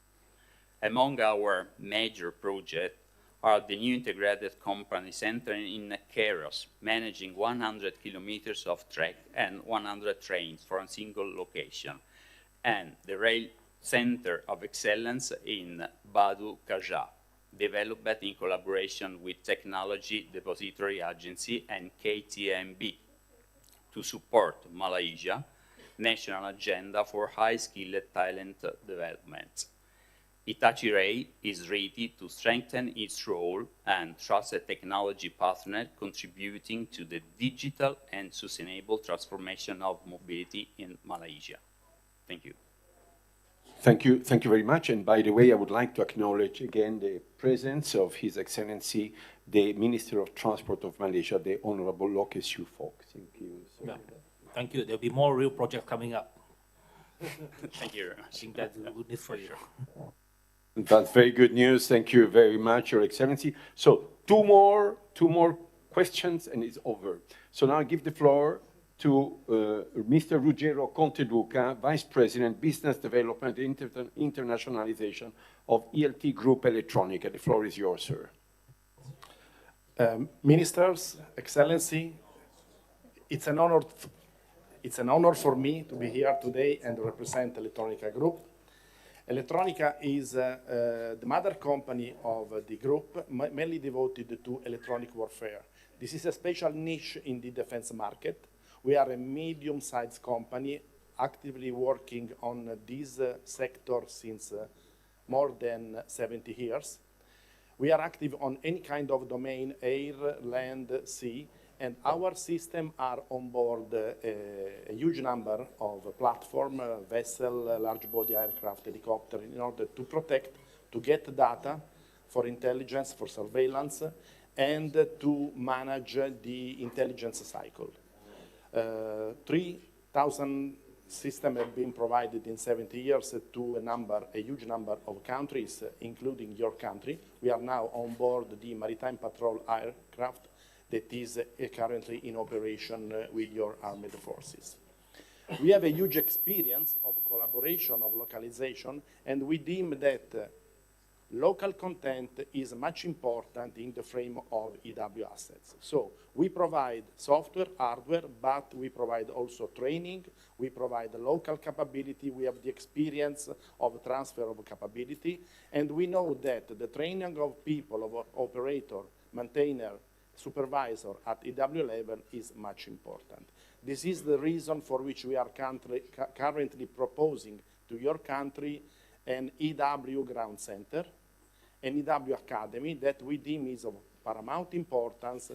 Among our major projects are the new integrated company center in Keros, managing 100 kilometers of track and 100 trains for a single location, and the Rail Center of Excellence in Badu Kaja, developed in collaboration with Technology Depository Agency and KTMB to support Malaysia's national agenda for high-skilled talent development. Hitachi Rail is ready to strengthen its role and trusted technology partner, contributing to the digital and sustainable transformation of mobility in Malaysia. Thank you. Thank you very much. And by the way, I would like to acknowledge again the presence of His Excellency, the Minister of Transport of Malaysia, the Honorable Loke Siu Fok. Thank you. Yeah. Thank you. There'll be more real projects coming up. Thank you very much. I think that's good news for you. That's very good news. Thank you very much, Your Excellency. So two more questions and it's over. So now I give the floor to Mr. Ruggero Conteduca, Vice President, Business Development and Internationalization of ELT Group Elettronica. The floor is yours, sir. Ministers, Excellency, it's an honor for me to be here today and represent Elettronica Group. Elettronica is the mother company of the group, mainly devoted to electronic warfare. This is a special niche in the defense market. We are a medium-sized company actively working on this sector since more than 70 years. We are active on any kind of domain, air, land, sea, and our system are on board a huge number of platform, vessel, large body aircraft, helicopter, in order to protect, to get data for intelligence, for surveillance, and to manage the intelligence cycle. 3,000 systems have been provided in 70 years to a huge number of countries, including your country. We are now on board the Maritime Patrol aircraft that is currently in operation with your armed forces. We have a huge experience of collaboration, of localization, and we deem that local content is much important in the frame of EW assets. So we provide software, hardware, but we provide also training, we provide local capability, we have the experience of transfer of capability, and we know that the training of people, of operator, maintainer, supervisor at EW level is much important. This is the reason for which we are currently proposing to your country an EW ground center, an EW academy that we deem is of paramount importance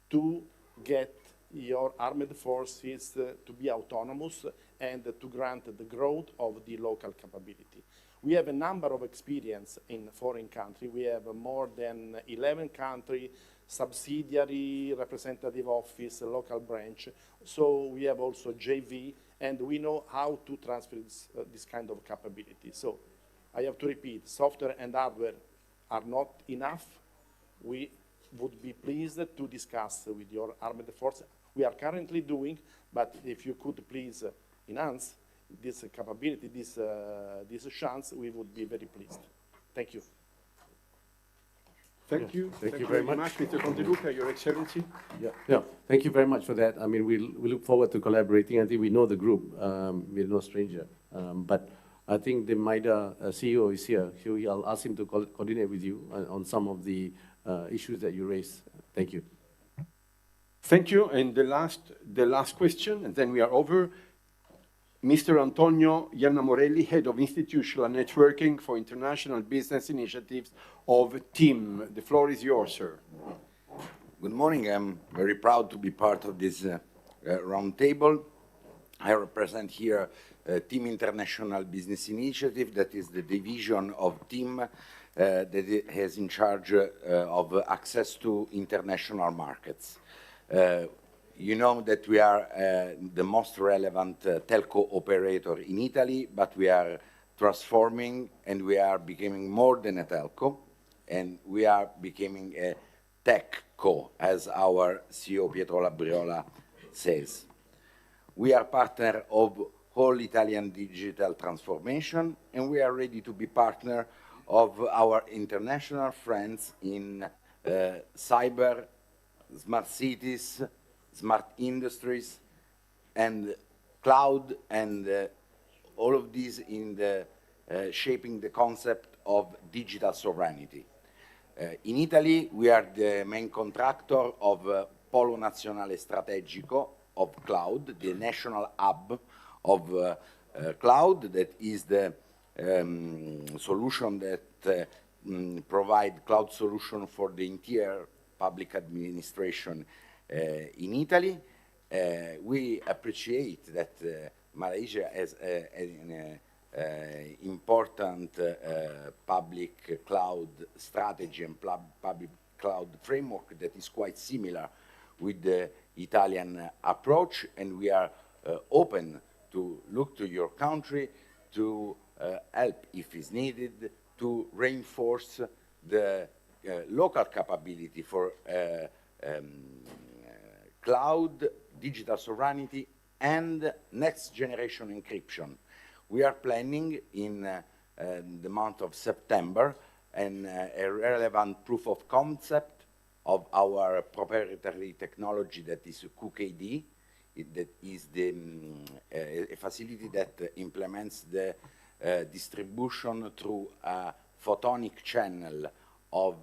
to get your armed forces to be autonomous and to grant the growth of the local capability. We have a number of experience in foreign countries. We have more than 11 countries, subsidiary, representative office, local branch. So we have also JV, and we know how to transfer this kind of capability. So I have to repeat, software and hardware are not enough. We would be pleased to discuss with your armed force. We are currently doing, but if you could please enhance this capability, this chance, we would be very pleased. Thank you. Thank you. Thank you very much. Mr. Conteluca, Your Excellency. Yeah, thank you very much for that. I mean, we look forward to collaborating. I think we know the group. We're no stranger. But I think the MIDA CEO is here. I'll ask him to coordinate with you on some of the issues that you raised. Thank you. Thank you. And the last question, and then we are over. Mr. Antonio Iannamorelli, Head of Institutional Networking for International Business Initiatives of TIM. The floor is yours, sir. Good morning. I'm very proud to be part of this roundtable. I represent here TIM International Business Initiative, that is the division of TIM that has in charge of access to international markets. You know that we are the most relevant telco operator in Italy, but we are transforming and we are becoming more than a telco, and we are becoming a techco, as our CEO Pietro Labriola says. We are partner of whole Italian digital transformation, and we are ready to be partner of our international friends in cyber, smart cities, smart industries, and cloud, and all of these in the shaping the concept of digital sovereignty. In Italy, we are the main contractor of Polo Nazionale Strategico of cloud, the national hub of cloud, that is the solution that provide cloud solution for the entire public administration in Italy. We appreciate that Malaysia has an important public cloud strategy and public cloud framework that is quite similar with the Italian approach, and we are open to look to your country to help, if is needed, to reinforce the local capability for cloud, digital sovereignty, and next generation encryption. We are planning in the month of September a relevant proof of concept of our proprietary technology that is QKD. That is a facility that implements the distribution through a photonic channel of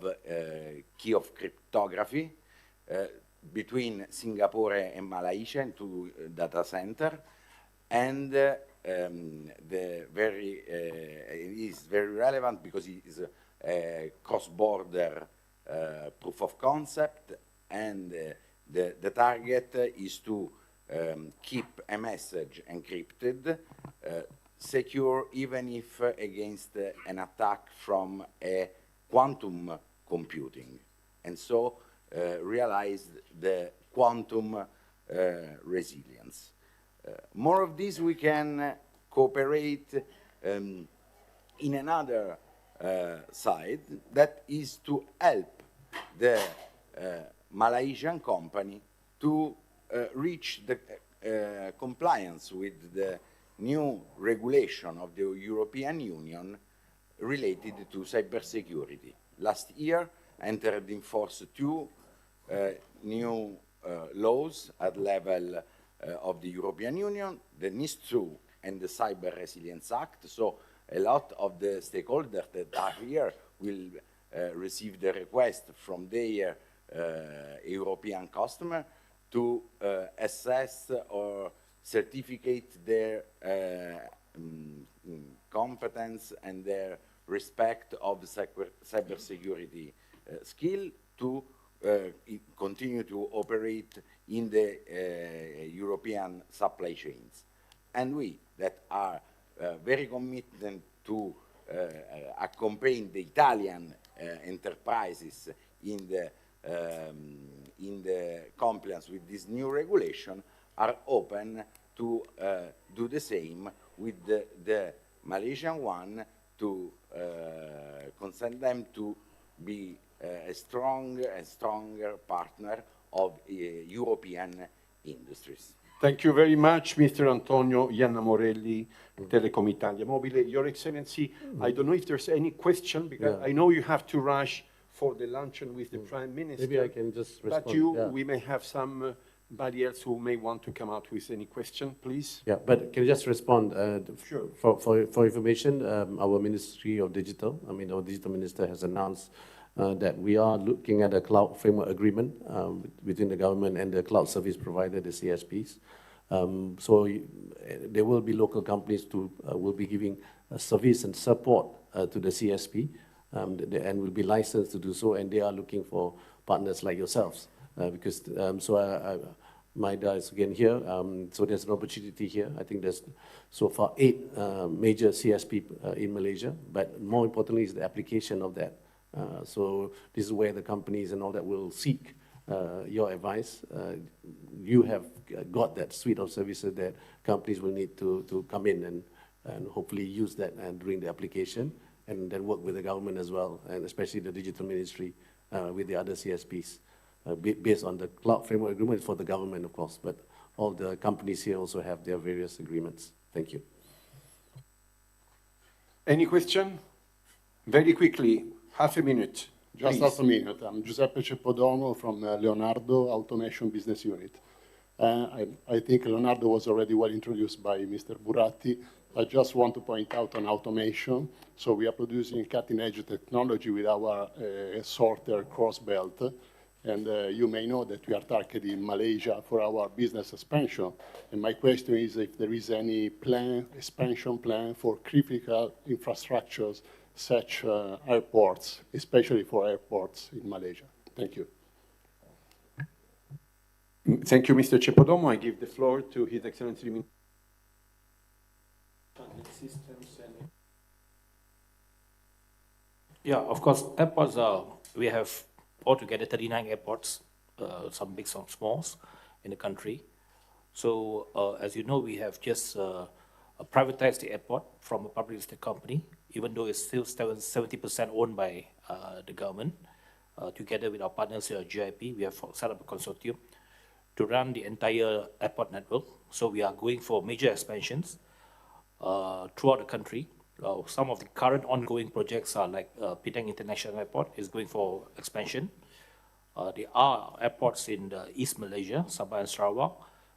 key of cryptography between Singapore and Malaysia in two data centers, and it is very relevant because it is a cross-border proof of concept, and the target is to keep a message encrypted, secure even if against an attack from a quantum computing, and so realize the quantum resilience. More of this we can cooperate in another side, that is to help the Malaysian company to reach the compliance with the new regulation of the European Union related to cybersecurity. Last year entered in force two new laws at level of the European Union, the NIS2 and the Cyber Resilience Act. So a lot of the stakeholders that are here will receive the request from their European customer to assess or certificate their competence and their respect of cybersecurity skill to continue to operate in the European supply chains. And we that are very committed to accompany the Italian enterprises in the compliance with this new regulation are open to do the same with the Malaysian one, to consent them to be a stronger partner of European industries. Thank you very much, Mr. Antonio Ianna Morelli, Telecom Italia Mobile. Your Excellency, I don't know if there's any question, because I know you have to rush for the luncheon with the Prime Minister. Maybe I can just respond. But we may have somebody else who may want to come out with any question, please. Yeah, but can you just respond? Sure. For information, our Ministry of Digital, our Digital Minister has announced that we are looking at a cloud framework agreement between the government and the cloud service provider, the CSPs. So there will be local companies will be giving service and support to the CSP, and will be licensed to do so, and they are looking for partners like yourselves. Because Maida is again here, so there's an opportunity here. I think there's so far 8 major CSP in Malaysia, but more importantly is the application of that. So this is where the companies and all that will seek your advice. You have got that suite of services that companies will need to come in and hopefully use that during the application, and then work with the government as well, and especially the Digital Ministry with the other CSPs, based on the cloud framework agreement for the government, of course, but all the companies here also have their various agreements. Thank you. Any question? Very quickly. Half a minute. Just half a minute. I'm Giuseppe Ceppodomo from Leonardo Automation Business Unit. I think Leonardo was already well introduced by Mr. Buratti. I just want to point out on automation. So we are producing cutting-edge technology with our sorter cross-belt. And you may know that we are targeting Malaysia for our business expansion. And my question is if there is any expansion plan for critical infrastructures such airports, especially for airports in Malaysia. Thank you. Thank you, Mr. Ceppodomo. I give the floor to His Excellency. Yeah, of course, airports we have altogether 39 airports, some big, some smalls in the country. So as you know, we have just privatized the airport from a public listed company, even though it's still 70% owned by the government. Together with our partners here at GIP, we have set up a consortium to run the entire airport network. So we are going for major expansions throughout the country. Some of the current ongoing projects are like Penang International Airport is going for expansion. There are airports in East Malaysia, Sabah and Sarawak,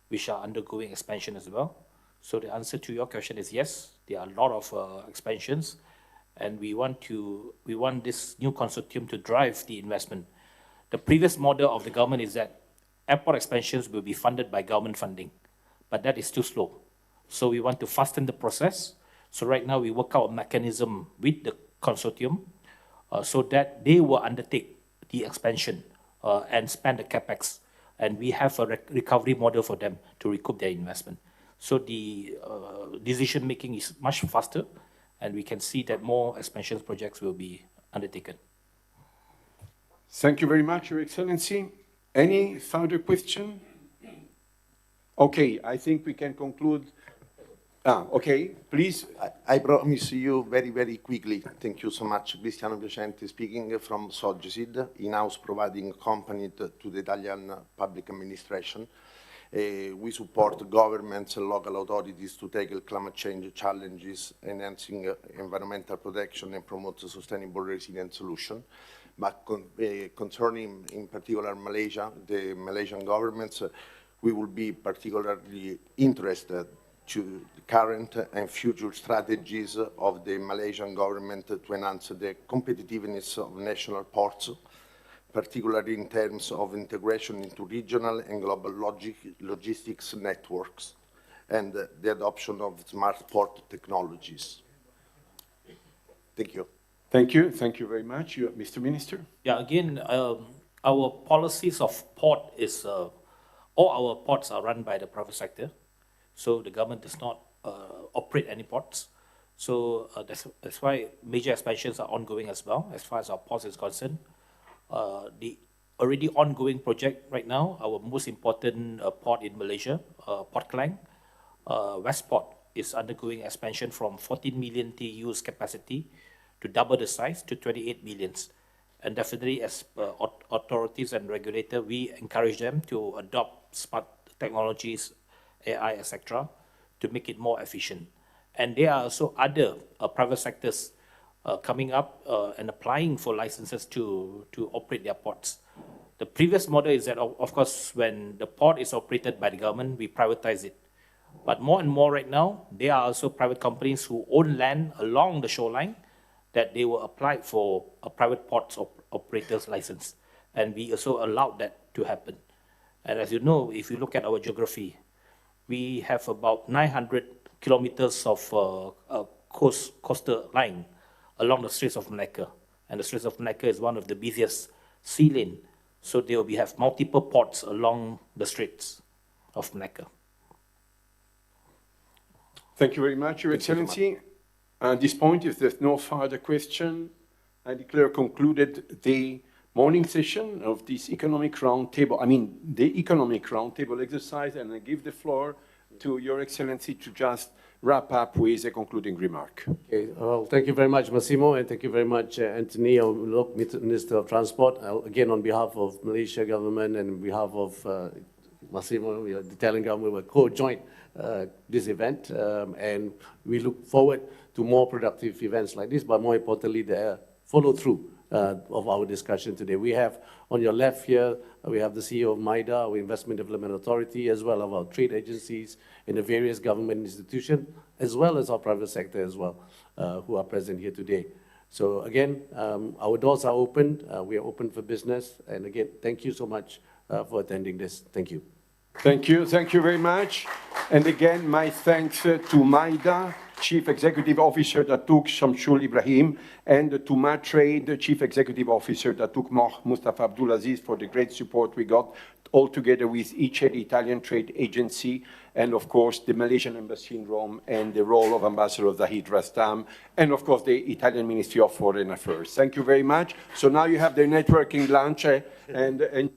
which are undergoing expansion as well. So the answer to your question is yes, there are a lot of expansions, and we want this new consortium to drive the investment. The previous model of the government is that airport expansions will be funded by government funding, but that is too slow. So we want to fasten the process. So right now we work out a mechanism with the consortium so that they will undertake the expansion and spend the capex. And we have a recovery model for them to recoup their investment. So the decision making is much faster, and we can see that more expansion projects will be undertaken. Thank you very much, Your Excellency. Any further question? Okay, I think we can conclude. Okay, please. I promise you very, very quickly. Thank you so much. Cristiano Piacenti speaking from Sogesid, in-house providing company to the Italian public administration. We support governments and local authorities to tackle climate change challenges, enhancing environmental protection and promote a sustainable resilient solution. But concerning, in particular, Malaysia, the Malaysian governments, we will be particularly interested to the current and future strategies of the Malaysian government to enhance the competitiveness of national ports, particularly in terms of integration into regional and global logistics networks, and the adoption of smart port technologies. Thank you. Thank you. Thank you very much. Mr. Minister? Yeah, again, our policies of port is, all our ports are run by the private sector. So the government does not operate any ports. So that's why major expansions are ongoing as well, as far as our ports is concerned. The already ongoing project right now, our most important port in Malaysia, Port Klang, Westport is undergoing expansion from 14 million TEUs capacity to double the size to 28 millions. And definitely as authorities and regulators, we encourage them to adopt smart technologies, AI, etc., to make it more efficient. And there are also other private sectors coming up and applying for licenses to operate their ports. The previous model is that, of course, when the port is operated by the government, we privatize it. But more and more right now, there are also private companies who own land along the shoreline that they will apply for a private ports operator's license. And we also allowed that to happen. And as you know, if you look at our geography, we have about 900 kilometers of coastal line along the Straits of Malacca. And the Straits of Malacca is one of the busiest sea lane. So there will have multiple ports along the Straits of Malacca. Thank you very much, Your Excellency. At this point, if there's no further question, I declare concluded the morning session of this economic roundtable, the economic roundtable exercise, and I give the floor to Your Excellency to just wrap up with a concluding remark. Okay, well, thank you very much, Massimo, and thank you very much, Anthony, our Minister of Transport. Again, on behalf of Malaysia government and on behalf of Massimo, the Italian government will co-join this event, and we look forward to more productive events like this, but more importantly, the follow-through of our discussion today. We have, on your left here, we have the CEO of MIDA, our Investment Development Authority, as well as our trade agencies in the various government institutions, as well as our private sector as well, who are present here today. So again, our doors are open. We are open for business. And again, thank you so much for attending this. Thank you. Thank you. Thank you very much. And again, my thanks to MIDA, Chief Executive Officer Datuk Shamsul Ibrahim, and to Matrade, Chief Executive Officer Datuk Mustafa Abdul Aziz for the great support we got, all together with each Italian trade agency, and of course the Malaysian Embassy in Rome, and the role of Ambassador Zahid Rastam, and of course the Italian Ministry of Foreign Affairs. Thank you very much. So now you have the networking lunch, and